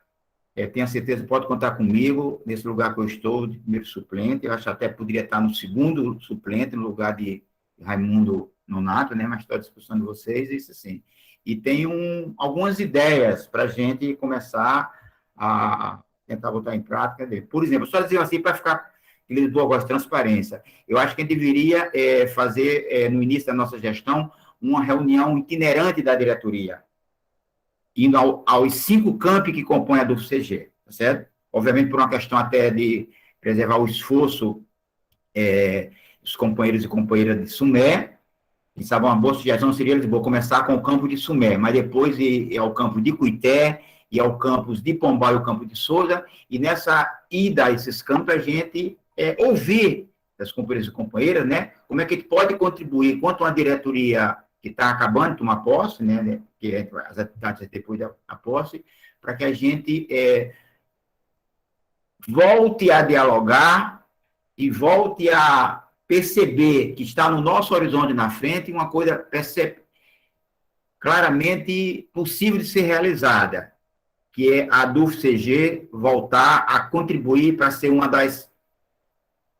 Speaker 7: tenho certeza, pode contar comigo, nesse lugar que eu estou, de primeiro suplente. Eu acho que até poderia estar no segundo suplente, no lugar de Raimundo Nonato, né? Mas estou à disposição de vocês, isso sim. E tenho algumas ideias para a gente começar a tentar botar em prática. Por exemplo, só dizer assim, para ficar Lisboa gosta de transparência, eu acho que a gente deveria fazer, no início da nossa gestão, uma reunião itinerante da diretoria, indo aos 5 campi que compõem a do CG, tá certo? Obviamente, por uma questão até de preservar o esforço dos companheiros e companheiras de Sumé, que sabe, uma boa sugestão seria, Lisboa, começar com o campo de Sumé, mas depois ir ao campo de Cuité, e ao campus de Pombal e o campo de Souza, e nessa ida a esses campos, a gente ouvir das companheiras e companheiras, né, como é que a gente pode contribuir, enquanto uma diretoria que está acabando de tomar posse, né, que as atividades depois da posse, para que a gente volte a dialogar e volte a perceber que está no nosso horizonte na frente uma coisa claramente possível de ser realizada, que é a DUF-CG voltar a contribuir para ser uma das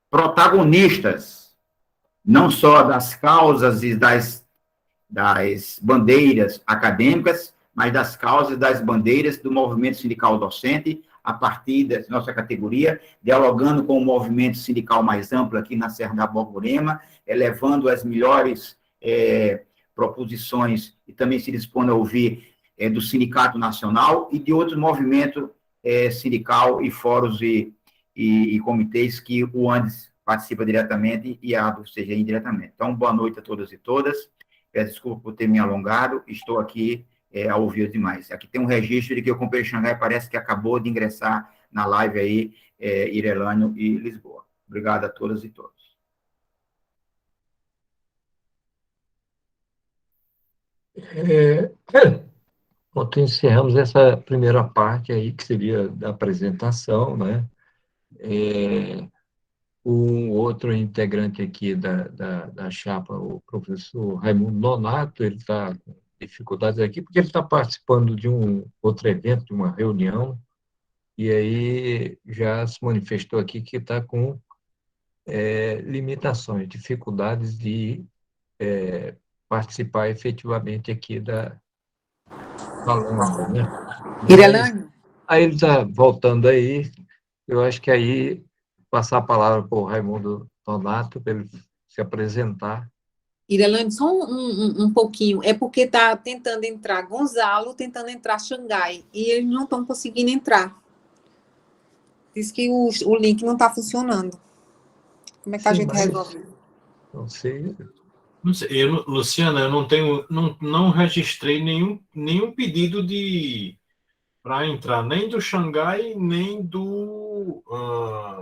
Speaker 7: protagonistas, não só das causas e das bandeiras acadêmicas, mas das causas e das bandeiras do movimento sindical docente, a partir da nossa categoria, dialogando com o movimento sindical mais amplo aqui na Serra da Borborema, elevando as melhores proposições e também se dispondo a ouvir do Sindicato Nacional e de outros movimentos sindical e fóruns e comitês que o ANDES participa diretamente e a DUF-CG indiretamente. Então, boa noite a todas e todas. Peço desculpa por ter me alongado, estou aqui a ouvir os demais. Aqui tem um registro de que o companheiro Xangai parece que acabou de ingressar na live aí, Irelânio e Lisboa. Obrigado a todas e todos.
Speaker 1: Pronto, encerramos essa primeira parte aí, que seria da apresentação, né? Um outro integrante aqui da chapa, o professor Raimundo Nonato, ele está com dificuldades aqui, porque ele está participando de um outro evento, de uma reunião, e aí já se manifestou aqui que está com limitações, dificuldades de participar efetivamente aqui da live, né?
Speaker 3: Irelânio?
Speaker 1: Aí ele está voltando aí, eu acho que aí passar a palavra para o Raimundo Nonato, para ele se apresentar.
Speaker 3: Irelânio, só um pouquinho. É porque está tentando entrar Gonzalo, tentando entrar Xangai, e eles não estão conseguindo entrar. Diz que o link não está funcionando. Como é que a
Speaker 1: Sim,
Speaker 3: gente
Speaker 1: mas
Speaker 3: resolve isso?
Speaker 1: não sei.
Speaker 8: Não sei, Luciana, eu não tenho, não registrei nenhum pedido para entrar, nem do Xangai, nem do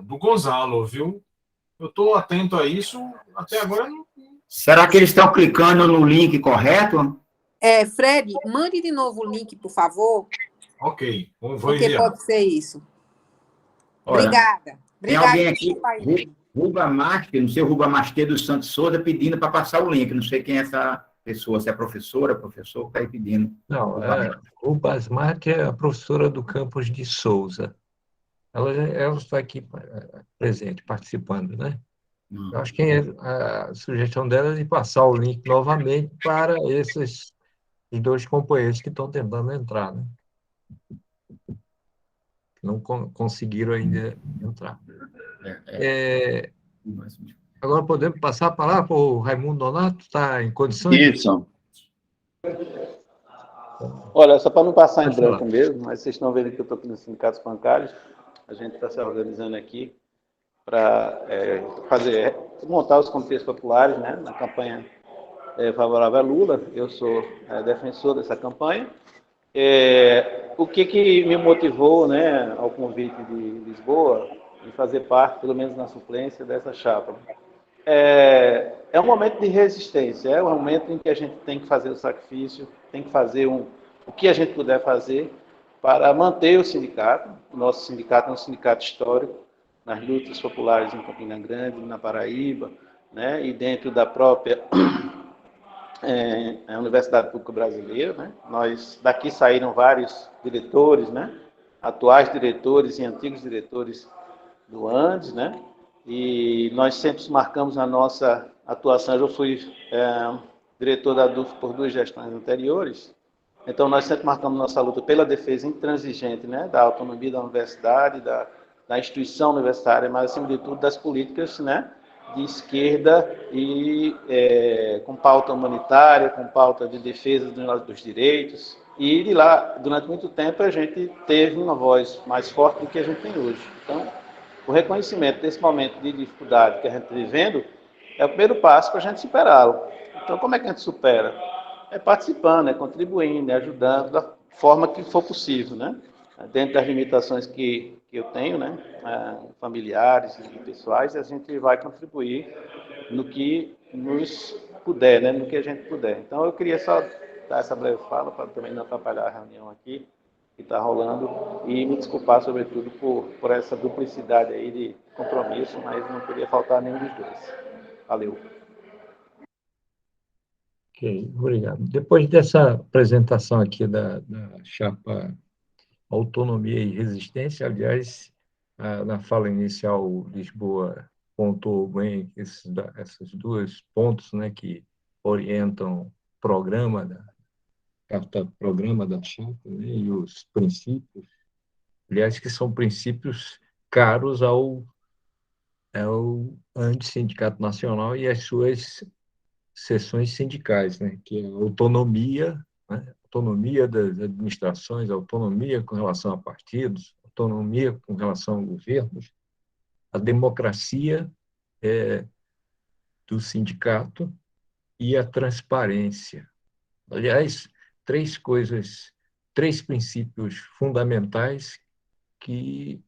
Speaker 8: Gonzalo, viu? Eu estou atento a isso, até agora não.
Speaker 7: Será que eles estão clicando no link correto?
Speaker 3: Fred, mande de novo o link, por favor,
Speaker 8: Ok, vou
Speaker 3: porque
Speaker 8: enviar.
Speaker 3: pode ser isso.
Speaker 7: Olha,
Speaker 3: Obrigada.
Speaker 7: tem
Speaker 3: Obrigada,
Speaker 7: alguém aqui,
Speaker 3: desculpa aí.
Speaker 7: Rubamar, não sei, Rubamar dos Santos Souza, pedindo para passar o link. Não sei quem é essa pessoa, se é professora, professor, que está aí pedindo.
Speaker 1: Não, o Basmart é a professora do campus de Souza. Ela está aqui presente, participando, né? Eu acho que a sugestão dela é de passar o link novamente para esses os dois companheiros que estão tentando entrar, né? Que não conseguiram ainda entrar. Agora podemos passar a palavra para o Raimundo Nonato, está em condições?
Speaker 9: Isso. Olha, só para não passar em
Speaker 1: Pode falar.
Speaker 9: branco mesmo, mas vocês estão vendo que eu estou aqui nos sindicatos bancários, a gente está se organizando aqui para montar os comitês populares, né, na campanha favorável a Lula. Eu sou defensor dessa campanha. O que me motivou, né, ao convite de Lisboa, de fazer parte, pelo menos na suplência, dessa chapa? É um momento de resistência, é um momento em que a gente tem que fazer o sacrifício, tem que fazer o que a gente puder fazer para manter o sindicato. O nosso sindicato é um sindicato histórico, nas lutas populares em Campina Grande, na Paraíba, né, e dentro da própria Universidade Pública Brasileira, né? Daqui saíram vários diretores, né? Atuais diretores e antigos diretores do Andes, né? E nós sempre marcamos a nossa atuação. Eu fui diretor da DUF por 2 gestões anteriores, então nós sempre marcamos nossa luta pela defesa intransigente, né? Da autonomia da universidade, da instituição universitária, mas acima de tudo das políticas, né, de esquerda e com pauta humanitária, com pauta de defesa dos direitos. E de lá, durante muito tempo, a gente teve uma voz mais forte do que a gente tem hoje. Então, o reconhecimento desse momento de dificuldade que a gente está vivendo é o primeiro passo para a gente superá-lo. Então, como é que a gente supera? É participando, é contribuindo, é ajudando da forma que for possível, né? Dentro das limitações que eu tenho, né, familiares e pessoais, a gente vai contribuir no que nos puder, né, no que a gente puder. Então, eu queria só dar essa breve fala para também não atrapalhar a reunião aqui que está rolando e me desculpar, sobretudo, por essa duplicidade aí de compromisso, mas não podia faltar nenhum dos dois. Valeu.
Speaker 1: Ok, obrigado. Depois dessa apresentação aqui da chapa Autonomia e Resistência, aliás, na fala inicial, Lisboa pontuou bem esses dois pontos, né, que orientam o programa da chapa, né, e os princípios, aliás, que são princípios caros ao Antissindicato Nacional e às suas seções sindicais, né, que é a autonomia, né, autonomia das administrações, autonomia com relação a partidos, autonomia com relação a governos, a democracia do sindicato e a transparência. Aliás, três princípios fundamentais que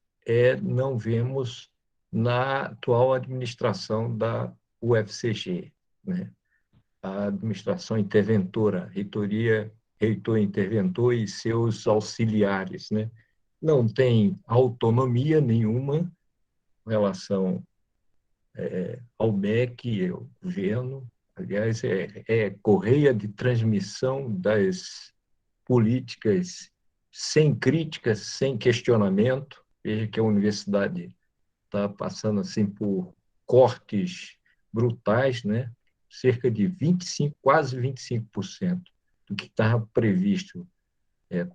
Speaker 1: não vemos na atual administração da UFCG, né? A administração interventora, reitor interventor e seus auxiliares, né? Não tem autonomia nenhuma em relação ao MEC, ao governo. Aliás, é correia de transmissão das políticas sem críticas, sem questionamento. Veja que a universidade está passando assim por cortes brutais, né? Cerca de 25%, quase 25% do que estava previsto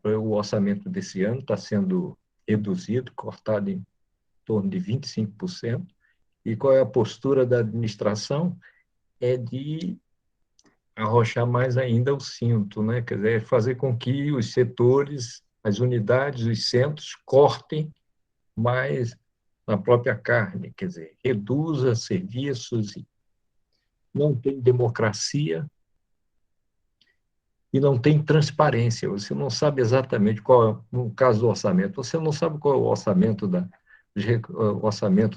Speaker 1: para o orçamento desse ano está sendo reduzido, cortado em torno de 25%. E qual é a postura da administração? É de arrochar mais ainda o cinto, né? Quer dizer, fazer com que os setores, as unidades, os centros cortem mais na própria carne, quer dizer, reduza serviços, não tem democracia e não tem transparência. Você não sabe exatamente qual é, no caso do orçamento, você não sabe qual é o orçamento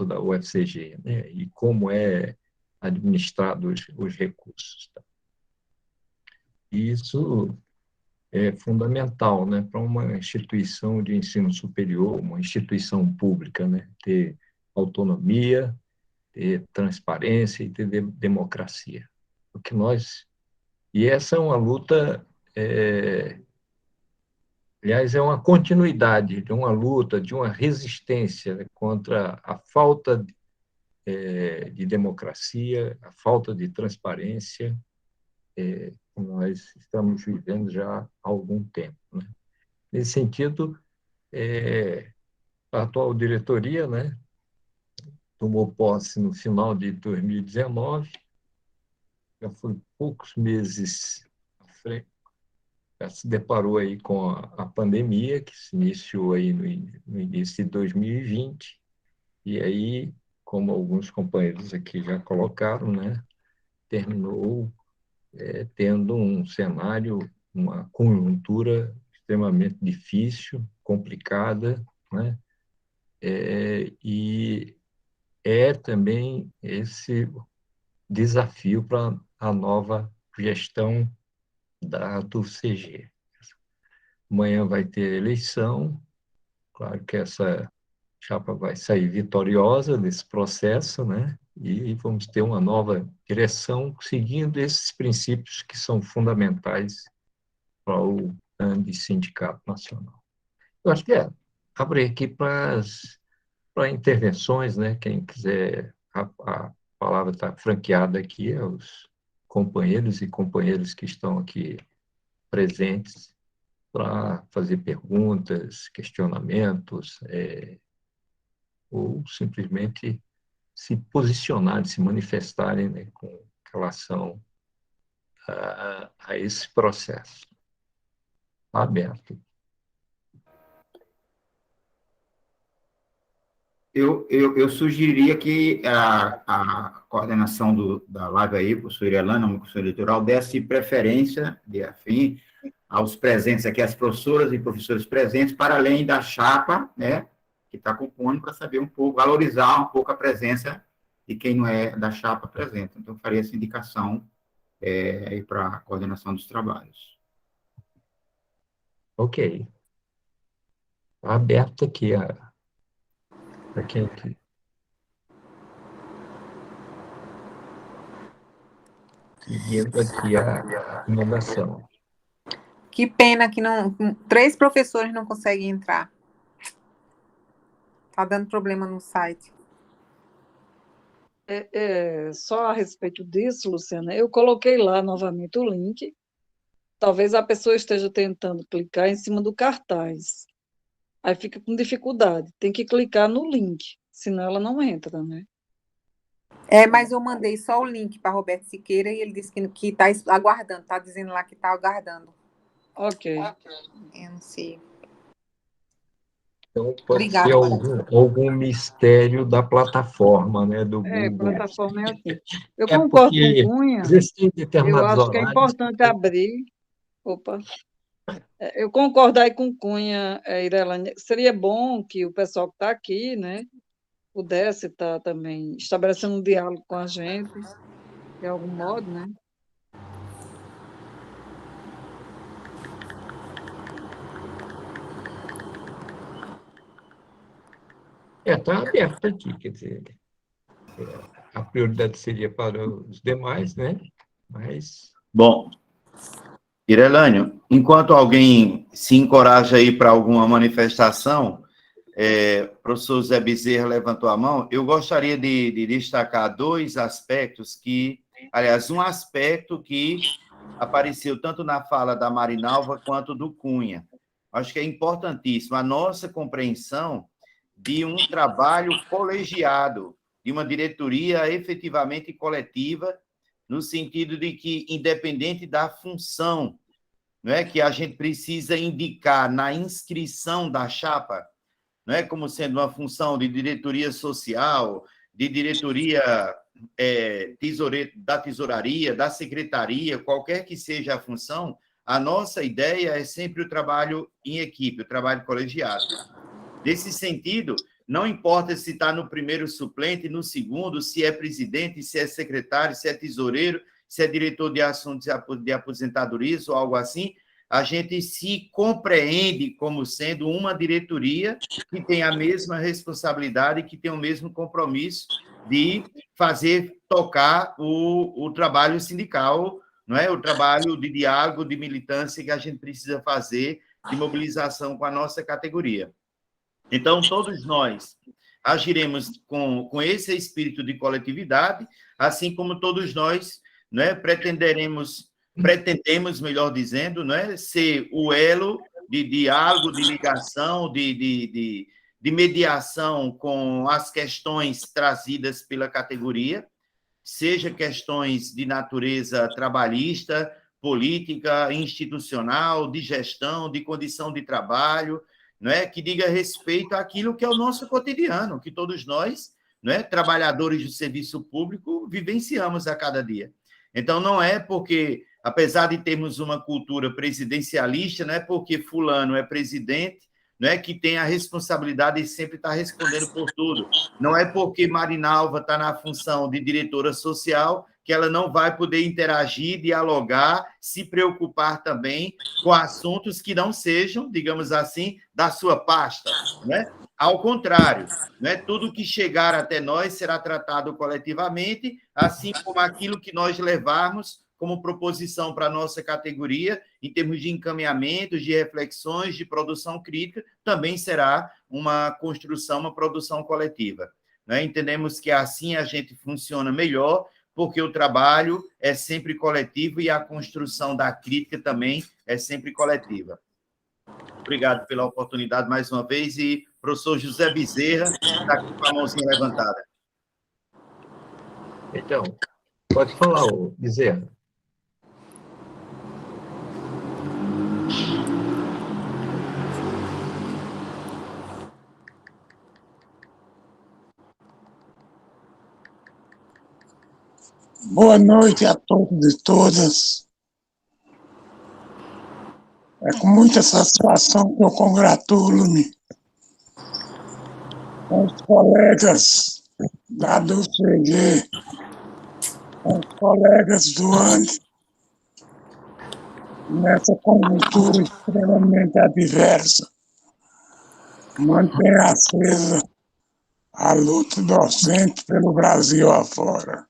Speaker 1: da UFCG, né? E como é administrado os recursos. Tá? E isso é fundamental, né, para uma instituição de ensino superior, uma instituição pública, né, ter autonomia, ter transparência e ter democracia. O que nós e essa é uma luta, aliás, é uma continuidade de uma luta, de uma resistência, né, contra a falta de democracia, a falta de transparência, que nós estamos vivendo já há algum tempo. Né? Nesse sentido, a atual diretoria, né, tomou posse no final de 2019, já foi poucos meses à frente, já se deparou aí com a pandemia, que se iniciou aí no início de 2020, e aí, como alguns companheiros aqui já colocaram, né, terminou tendo um cenário, uma conjuntura extremamente difícil, complicada, né, e também esse desafio para a nova gestão do CG. Amanhã vai ter eleição, claro que essa chapa vai sair vitoriosa desse processo, né? E vamos ter uma nova direção seguindo esses princípios que são fundamentais para o grande Sindicato Nacional. Eu acho que abrir aqui para intervenções, né? Quem quiser, a palavra está franqueada aqui aos companheiros e companheiras que estão aqui presentes para fazer perguntas, questionamentos, ou simplesmente se posicionarem, se manifestarem, né, com relação a esse processo. Está aberto.
Speaker 7: Eu sugeriria que a coordenação da live aí, professor Irelane, no curso eleitoral, desse preferência, de afim, aos presentes aqui, as professoras e professores presentes, para além da chapa, né, que está compondo, para saber um pouco, valorizar um pouco a presença de quem não é da chapa presente. Então, eu faria essa indicação aí para a coordenação dos trabalhos.
Speaker 1: Ok. Está aberto aqui para quem aqui. Seguindo aqui a recomendação.
Speaker 3: Que pena que 3 professores não conseguem entrar. Está dando problema no site.
Speaker 6: Só a respeito disso, Luciana, eu coloquei lá novamente o link. Talvez a pessoa esteja tentando clicar em cima do cartaz. Aí fica com dificuldade. Tem que clicar no link, senão ela não entra, né?
Speaker 3: Mas eu mandei só o link para Roberto Siqueira e ele disse que está aguardando, está dizendo lá que está aguardando.
Speaker 6: Ok.
Speaker 3: Eu não sei.
Speaker 1: Então, pode ser algum mistério da plataforma, né, do Google.
Speaker 6: A plataforma é assim. Eu concordo com o Cunha. Eu acho que é importante abrir. Opa. Eu concordo aí com o Cunha, Irelane. Seria bom que o pessoal que está aqui, né, pudesse estar também estabelecendo um diálogo com a gente, de algum modo, né?
Speaker 1: Está aberto aqui, quer dizer, a prioridade seria para os demais, né? Mas...
Speaker 2: Bom, Irelânio, enquanto alguém se encoraja aí para alguma manifestação, o professor Zé Bezerra levantou a mão, eu gostaria de destacar 2 aspectos que, aliás, um aspecto que apareceu tanto na fala da Marinalva quanto do Cunha. Acho que é importantíssimo a nossa compreensão de um trabalho colegiado, de uma diretoria efetivamente coletiva, no sentido de que, independente da função, não é, que a gente precisa indicar na inscrição da chapa, não é, como sendo uma função de diretoria social, de diretoria da tesouraria, da secretaria, qualquer que seja a função, a nossa ideia é sempre o trabalho em equipe, o trabalho colegiado. Nesse sentido, não importa se está no primeiro suplente, no segundo, se é presidente, se é secretário, se é tesoureiro, se é diretor de assuntos de aposentadorias ou algo assim, a gente se compreende como sendo uma diretoria que tem a mesma responsabilidade, que tem o mesmo compromisso de fazer tocar o trabalho sindical, não é? O trabalho de diálogo, de militância que a gente precisa fazer, de mobilização com a nossa categoria. Então, todos nós agiremos com esse espírito de coletividade, assim como todos nós, não é, pretendemos, melhor dizendo, não é, ser o elo de diálogo, de ligação, de mediação com as questões trazidas pela categoria, seja questões de natureza trabalhista, política, institucional, de gestão, de condição de trabalho, não é, que diga respeito àquilo que é o nosso cotidiano, que todos nós, não é, trabalhadores do serviço público, vivenciamos a cada dia. Então, não é porque, apesar de termos uma cultura presidencialista, não é porque fulano é presidente, não é que tem a responsabilidade de sempre estar respondendo por tudo. Não é porque Marinalva está na função de diretora social que ela não vai poder interagir, dialogar, se preocupar também com assuntos que não sejam, digamos assim, da sua pasta, né? Ao contrário, né? Tudo que chegar até nós será tratado coletivamente, assim como aquilo que nós levarmos como proposição para a nossa categoria, em termos de encaminhamentos, de reflexões, de produção crítica, também será uma construção, uma produção coletiva, né? Entendemos que assim a gente funciona melhor, porque o trabalho é sempre coletivo e a construção da crítica também é sempre coletiva. Obrigado pela oportunidade mais uma vez, e o professor José Bezerra está aqui com a mãozinha levantada.
Speaker 1: Então, pode falar, Bezerra.
Speaker 10: Boa noite a todos e todas. É com muita satisfação que eu congratulo-me com os colegas da UCG, com os colegas do ANDE, nessa conjuntura extremamente adversa, mantém acesa a luta docente pelo Brasil afora.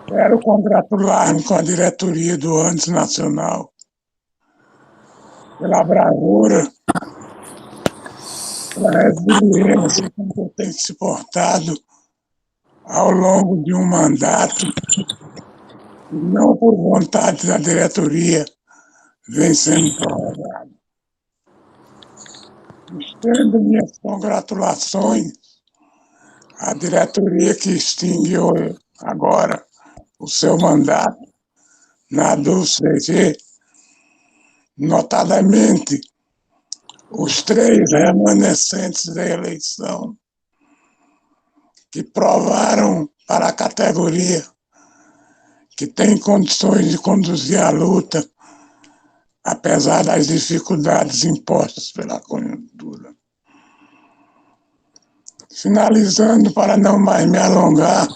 Speaker 10: Quero congratular-me com a diretoria do ANDES Nacional pela bravura, pela resiliência com que tem se portado ao longo de um mandato, e não por vontade da diretoria, vem sendo prorrogado. Estendo minhas congratulações à diretoria que extinguiu agora o seu mandato na UCG, notadamente os 3 remanescentes da eleição, que provaram para a categoria que tem condições de conduzir a luta, apesar das dificuldades impostas pela conjuntura. Finalizando, para não mais me alongar,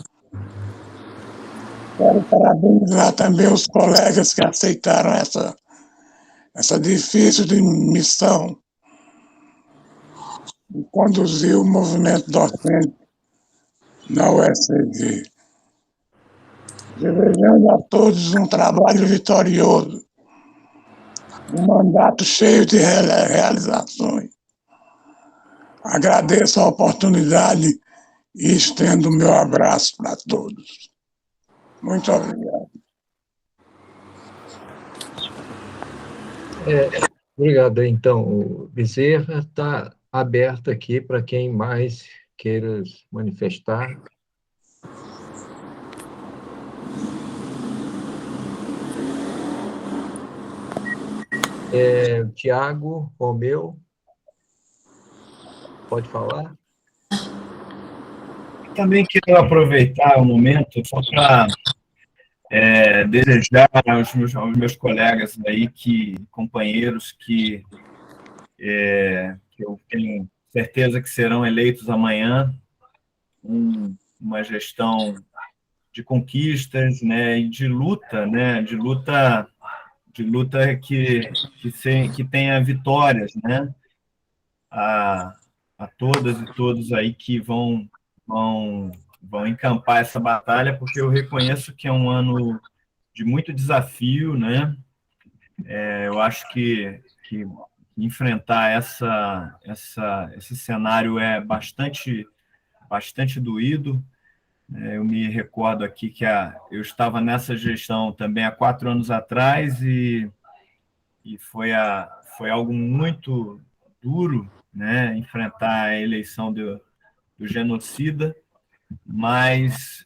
Speaker 10: quero parabenizar também os colegas que aceitaram essa difícil missão de conduzir o movimento docente na UFCG. Desejando a todos um trabalho vitorioso, um mandato cheio de realizações. Agradeço a oportunidade e estendo o meu abraço para todos. Muito obrigado.
Speaker 1: Obrigado, então. O Bezerra está aberto aqui para quem mais queira manifestar. Tiago, Romeu. pode falar.
Speaker 11: Também quero aproveitar o momento só para desejar aos meus colegas aí, companheiros que eu tenho certeza que serão eleitos amanhã, uma gestão de conquistas, né, e de luta, né, de luta que tenha vitórias, né, a todas e todos aí que vão encampar essa batalha, porque eu reconheço que é um ano de muito desafio, né? Eu acho que enfrentar esse cenário é bastante doído. Eu me recordo aqui que eu estava nessa gestão também há 4 anos atrás e foi algo muito duro, né? Enfrentar a eleição do genocida, mas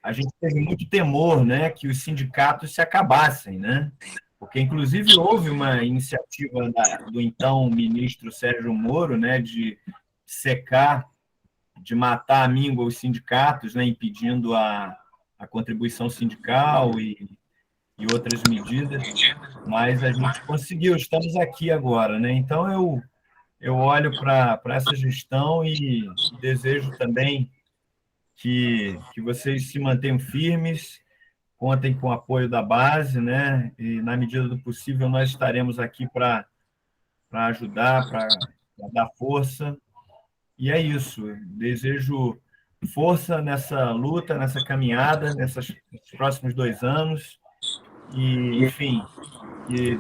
Speaker 11: a gente teve muito temor, né, que os sindicatos se acabassem, né? Porque, inclusive, houve uma iniciativa do então ministro Sérgio Moro, né, de secar, de matar à míngua os sindicatos, né, impedindo a contribuição sindical e outras medidas, mas a gente conseguiu, estamos aqui agora, né? Então, eu olho para essa gestão e desejo também que vocês se mantenham firmes, contem com o apoio da base, né? E, na medida do possível, nós estaremos aqui para ajudar, para dar força. E é isso. Desejo força nessa luta, nessa caminhada, nesses próximos 2 anos. E, enfim, que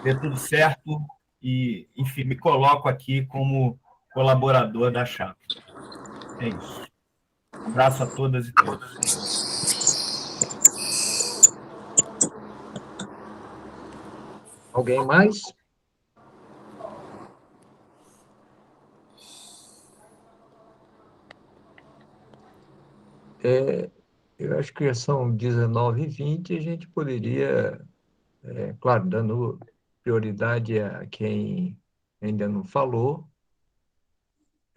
Speaker 11: dê tudo certo. E, enfim, me coloco aqui como colaborador da chapa. É isso. Um abraço a todas e todos.
Speaker 1: Alguém mais? Eu acho que são 19h20, a gente poderia, claro, dando prioridade a quem ainda não falou.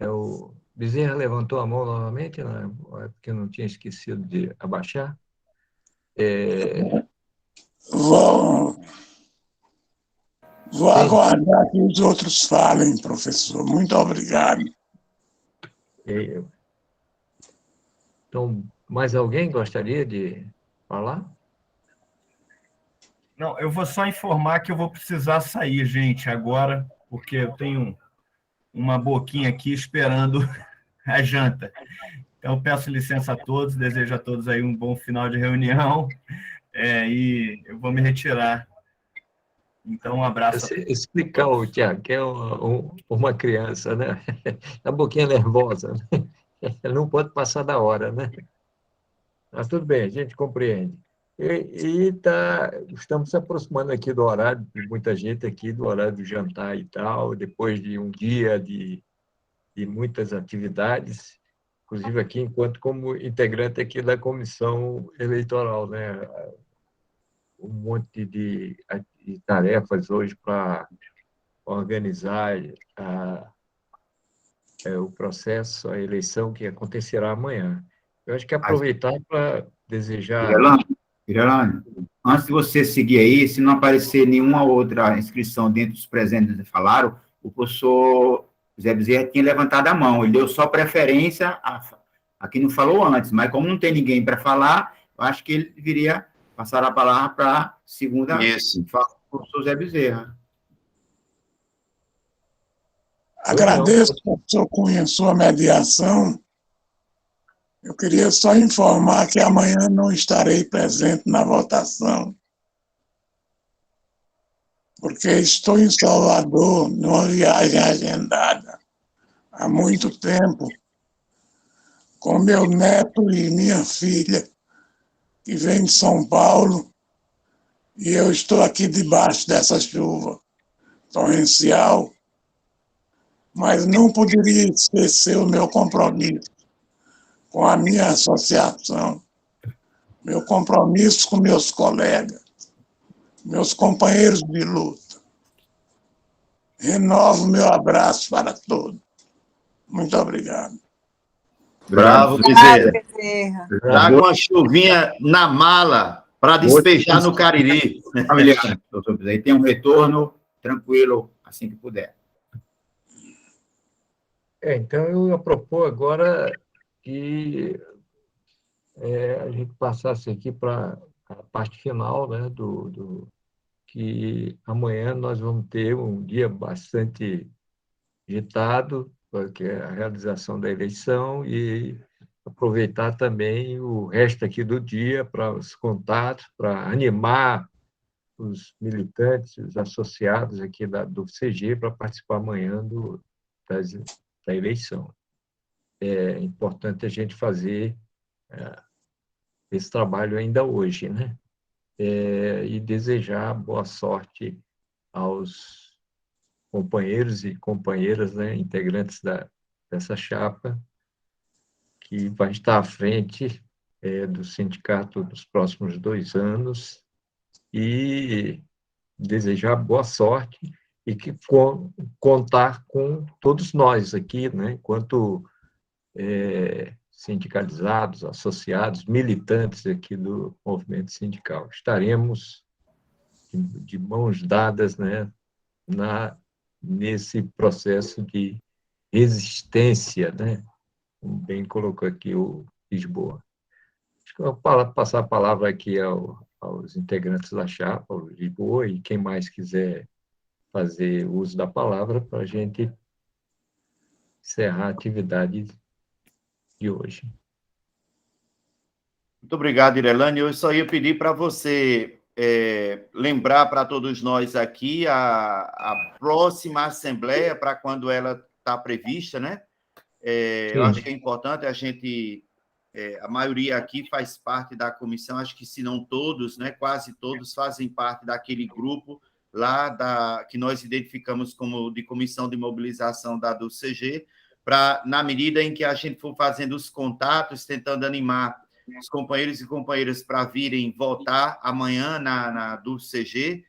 Speaker 1: O Bezerra levantou a mão novamente, né? Porque eu não tinha esquecido de abaixar.
Speaker 10: Vou aguardar que os outros falem, professor. Muito obrigado.
Speaker 1: Então, mais alguém gostaria de falar?
Speaker 11: Não, eu vou só informar que eu vou precisar sair, gente, agora, porque eu tenho uma boquinha aqui esperando a janta. Então, peço licença a todos, desejo a todos aí um bom final de reunião, e eu vou me retirar. Então, um abraço.
Speaker 1: Explicar o Tiago, que é uma criança, né? A boquinha nervosa, né? Ele não pode passar da hora, né? Mas tudo bem, a gente compreende. Estamos se aproximando aqui do horário, de muita gente aqui, do horário do jantar e tal, depois de um dia de muitas atividades, inclusive aqui, enquanto como integrante aqui da comissão eleitoral, né? Um monte de tarefas hoje para organizar o processo, a eleição que acontecerá amanhã. Eu acho que aproveitar para desejar...
Speaker 7: Irelane, antes de você seguir aí, se não aparecer nenhuma outra inscrição dentro dos presentes que falaram, o professor Zé Bezerra tinha levantado a mão, ele deu só preferência a quem não falou antes, mas como não tem ninguém para falar, eu acho que ele deveria passar a palavra para a segunda fala do professor Zé Bezerra.
Speaker 10: Agradeço, professor Cunha, sua mediação. Eu queria só informar que amanhã não estarei presente na votação, porque estou em Salvador, numa viagem agendada há muito tempo, com meu neto e minha filha, que vem de São Paulo, e eu estou aqui debaixo dessa chuva torrencial, mas não poderia esquecer o meu compromisso com a minha associação, meu compromisso com meus colegas, meus companheiros de luta. Renovo meu abraço para todos. Muito obrigado.
Speaker 2: Bravo,
Speaker 3: Obrigado,
Speaker 2: Bezerra.
Speaker 3: Bezerra.
Speaker 2: Traga uma chuvinha na mala para despejar no Cariri.
Speaker 7: Familiar, doutor Bezerra. E tem um retorno tranquilo assim que puder.
Speaker 1: Então, eu ia propor agora que a gente passasse aqui para a parte final, né, que amanhã nós vamos ter um dia bastante agitado, que é a realização da eleição, e aproveitar também o resto aqui do dia para os contatos, para animar os militantes, os associados aqui do CG para participar amanhã da eleição. É importante a gente fazer esse trabalho ainda hoje, né? E desejar boa sorte aos companheiros e companheiras, né, integrantes dessa chapa, que vai estar à frente do sindicato nos próximos 2 anos, e desejar boa sorte e que contar com todos nós aqui, né, enquanto sindicalizados, associados, militantes aqui do movimento sindical. Estaremos de mãos dadas, né, nesse processo de resistência, né, como bem colocou aqui o Lisboa. Acho que eu vou passar a palavra aqui aos integrantes da chapa, o Lisboa, e quem mais quiser fazer uso da palavra para a gente encerrar a atividade de hoje.
Speaker 2: Muito obrigado, Irelane. Eu só ia pedir para você lembrar para todos nós aqui a próxima assembleia, para quando ela está prevista, né? Eu acho que é importante a gente... a maioria aqui faz parte da comissão, acho que se não todos, né, quase todos fazem parte daquele grupo lá que nós identificamos como de comissão de mobilização do CG, para, na medida em que a gente for fazendo os contatos, tentando animar os companheiros e companheiras para virem votar amanhã do CG,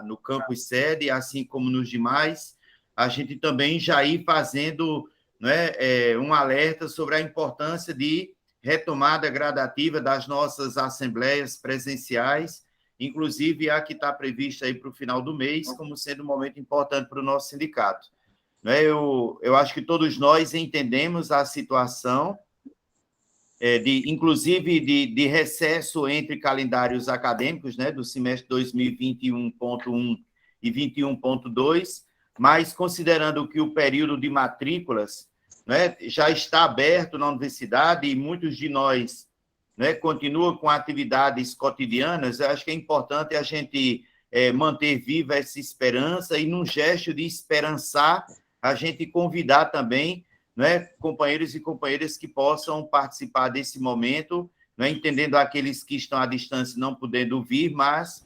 Speaker 2: no campus sede, assim como nos demais, a gente também já ir fazendo, né, um alerta sobre a importância de retomada gradativa das nossas assembleias presenciais, inclusive a que está prevista aí para o final do mês, como sendo um momento importante para o nosso sindicato. Eu acho que todos nós entendemos a situação, inclusive de recesso entre calendários acadêmicos, né, do semestre 2021.1 e 21.2, mas considerando que o período de matrículas, né, já está aberto na universidade e muitos de nós, né, continuam com atividades cotidianas, eu acho que é importante a gente manter viva essa esperança e, num gesto de esperançar, a gente convidar também, né, companheiros e companheiras que possam participar desse momento, né, entendendo aqueles que estão à distância não podendo vir, mas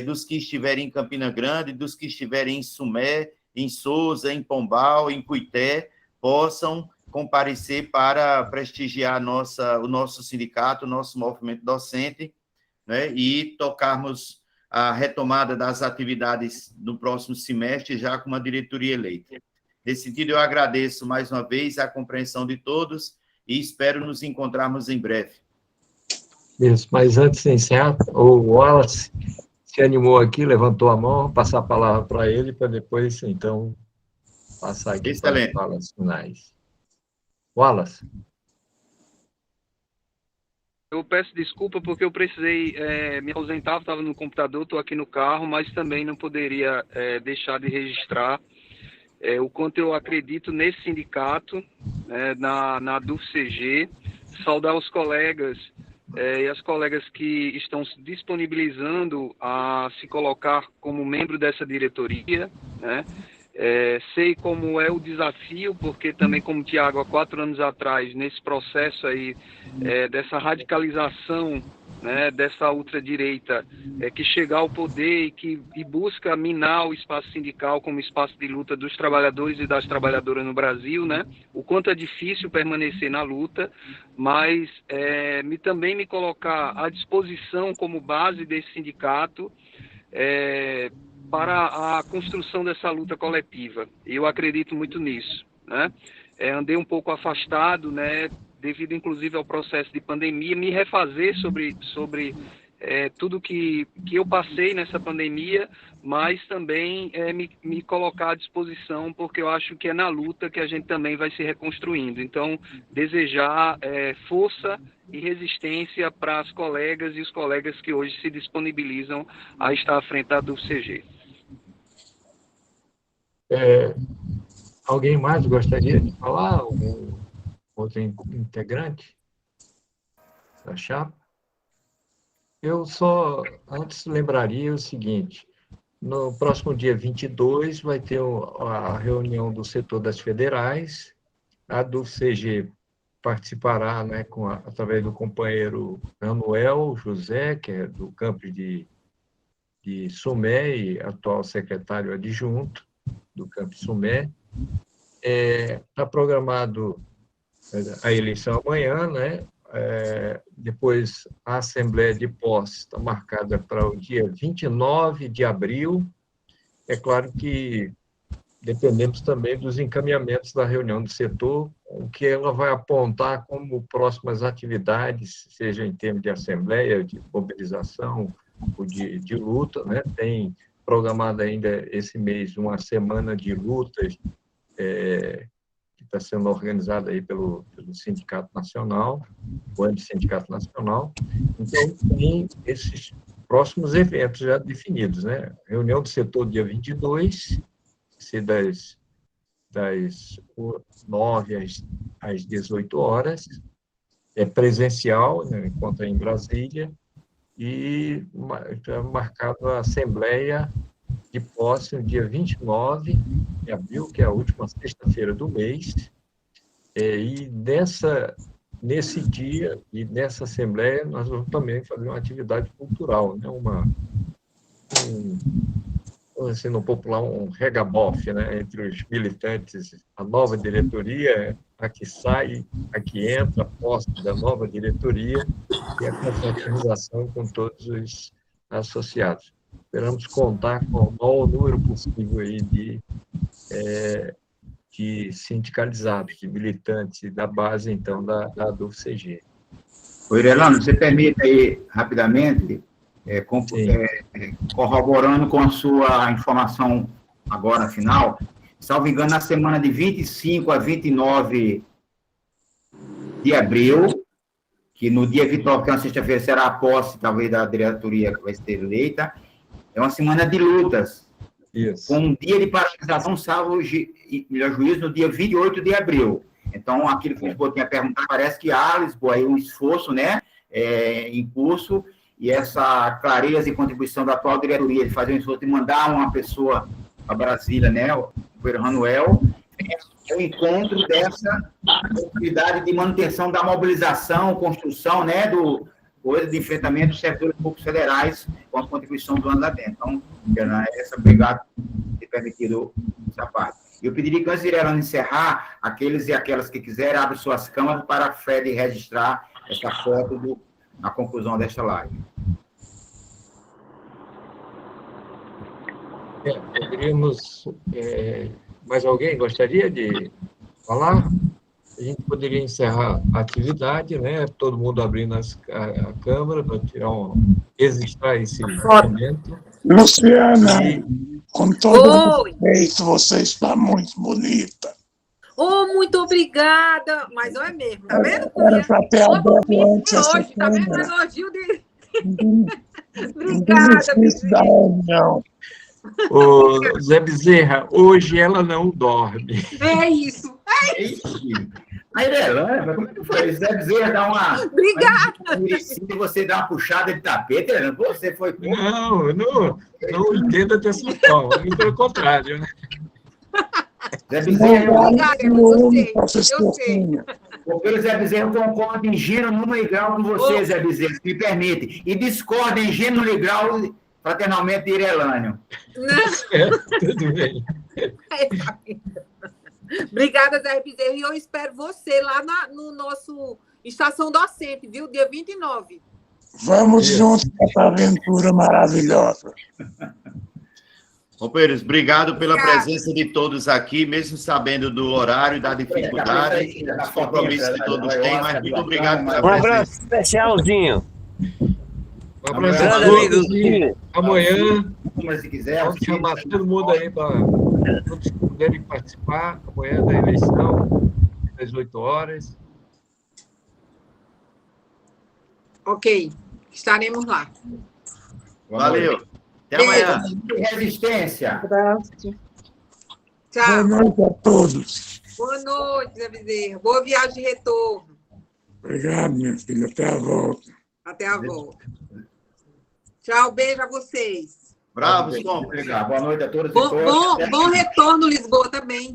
Speaker 2: dos que estiverem em Campina Grande, dos que estiverem em Sumé, em Sousa, em Pombal, em Cuité, possam comparecer para prestigiar o nosso sindicato, o nosso movimento docente, né, e tocarmos a retomada das atividades no próximo semestre, já com uma diretoria eleita. Nesse sentido, eu agradeço mais uma vez a compreensão de todos e espero nos encontrarmos em breve.
Speaker 1: Isso, mas antes de encerrar, o Wallace se animou aqui, levantou a mão, vou passar a palavra para ele, para depois, então, passar aqui para as falas finais. Wallace.
Speaker 12: Eu peço desculpa porque eu precisei me ausentar, estava no computador, estou aqui no carro, mas também não poderia deixar de registrar o quanto eu acredito nesse sindicato, na DUFCG, saudar os colegas e as colegas que estão se disponibilizando a se colocar como membro dessa diretoria, né? Sei como é o desafio, porque também, como o Tiago, há 4 anos atrás, nesse processo aí, dessa radicalização, né, dessa ultradireita, que chega ao poder e busca minar o espaço sindical como espaço de luta dos trabalhadores e das trabalhadoras no Brasil, né? O quanto é difícil permanecer na luta, mas também me colocar à disposição como base desse sindicato, para a construção dessa luta coletiva. Eu acredito muito nisso, né? andei um pouco afastado, né, devido inclusive ao processo de pandemia, me refazer sobre tudo que eu passei nessa pandemia, mas também me colocar à disposição, porque eu acho que é na luta que a gente também vai se reconstruindo. Então, desejar força e resistência para as colegas e os colegas que hoje se disponibilizam a estar à frente da DUFCG.
Speaker 1: Alguém mais gostaria de falar? Algum outro integrante da chapa? Eu só, antes, lembraria o seguinte: no próximo dia 22 vai ter a reunião do setor das federais, a DUFCG participará, né, através do companheiro Manuel José, que é do campus de Sumé e atual secretário adjunto do campus Sumé. Está programado a eleição amanhã, né? Depois a Assembleia de Posse está marcada para o dia 29 de abril. É claro que dependemos também dos encaminhamentos da reunião do setor, o que ela vai apontar como próximas atividades, seja em termos de assembleia, de mobilização ou de luta, né? Tem programada ainda esse mês uma semana de lutas que está sendo organizada aí pelo Sindicato Nacional, o Antissindicato Nacional. Então, tem esses próximos eventos já definidos, né? Reunião do setor dia 22, ser das 9 às 18 horas, presencial, né, enquanto em Brasília, e marcado a Assembleia de Posse no dia 29 de abril, que é a última sexta-feira do mês, e nesse dia e nessa Assembleia nós vamos também fazer uma atividade cultural, né? Assim, no popular, um regabof, né, entre os militantes, a nova diretoria, a que sai, a que entra, a posse da nova diretoria e a confraternização com todos os associados. Esperamos contar com o maior número possível aí de sindicalizados, de militantes da base, então, da DUFCG.
Speaker 7: Irelano, você permite aí, rapidamente, corroborando com a sua informação agora, final, salvo engano, na semana de 25 a 29 de abril, que no dia 29, que é uma sexta-feira, será a posse, talvez, da diretoria que vai ser eleita, é uma semana de lutas, com um dia de paralisação, salvo melhor juízo, no dia 28 de abril. Então, aquilo que o Lisboa tinha perguntado, parece que há, Lisboa, aí um esforço, né, em curso, e essa clareza e contribuição da atual diretoria de fazer um esforço de mandar uma pessoa para Brasília, né, o companheiro Manuel, é o encontro dessa possibilidade de manutenção da mobilização, construção, né, de enfrentamento dos servidores públicos federais com a contribuição do ano lá dentro. Então, obrigado por ter permitido essa parte. Eu pediria que, antes de Irelano encerrar, aqueles e aquelas que quiserem, abram suas câmeras para a FED registrar essa foto na conclusão desta live.
Speaker 1: Poderíamos... mais alguém gostaria de falar? A gente poderia encerrar a atividade, né? Todo mundo abrindo a câmera para registrar esse momento.
Speaker 10: Luciana, com todo respeito, você está muito bonita.
Speaker 3: Muito obrigada. Mas olha mesmo, tá vendo?
Speaker 10: Era para ter aberto antes essa
Speaker 3: hoje, tá vendo?
Speaker 10: câmera.
Speaker 3: Elogio de... Obrigada,
Speaker 10: Bezerra.
Speaker 1: Ô, Zé Bezerra, hoje ela não dorme.
Speaker 3: É isso.
Speaker 7: Aí, Irelano, como é que foi? Zé Bezerra dá uma...
Speaker 3: Obrigada.
Speaker 7: E você dá uma puxada de tapete, Irelano? Você foi...
Speaker 1: Não entenda dessa forma, pelo contrário, né?
Speaker 7: Zé Bezerra...
Speaker 3: Obrigada, eu sei.
Speaker 7: O Zé Bezerra concorda em gênero, número e grau com você, Zé Bezerra, se me permite. E discorda em gênero e grau fraternalmente de Irelânio.
Speaker 1: Tudo bem.
Speaker 3: Obrigada, Zé Bezerra. E eu espero você lá no nosso Estação Docente, viu? Dia 29.
Speaker 10: Vamos juntos nessa aventura maravilhosa.
Speaker 2: Companheiros, obrigado pela presença de todos aqui, mesmo sabendo do horário, da dificuldade, dos compromissos que todos têm, mas muito obrigado pela
Speaker 5: Um abraço
Speaker 2: presença.
Speaker 5: especialzinho.
Speaker 1: Um abraço a
Speaker 5: Grande
Speaker 1: todos
Speaker 5: amigo.
Speaker 1: e amanhã
Speaker 7: Mas se quiser,
Speaker 1: vamos chamar todo mundo aí para todos que puderem participar amanhã da eleição, às 18 horas.
Speaker 3: Ok, estaremos lá.
Speaker 2: Valeu. Até amanhã.
Speaker 7: Resistência.
Speaker 6: Abraço.
Speaker 3: Tchau.
Speaker 10: Boa noite a todos.
Speaker 3: Boa noite, Zé Bezerra. Boa viagem de retorno.
Speaker 10: Obrigado, minha filha. Até a volta.
Speaker 3: Até a volta. Tchau, beijo a vocês.
Speaker 2: Bravos, companheiros.
Speaker 7: Boa noite a todos e todas.
Speaker 3: Bom retorno, Lisboa, também.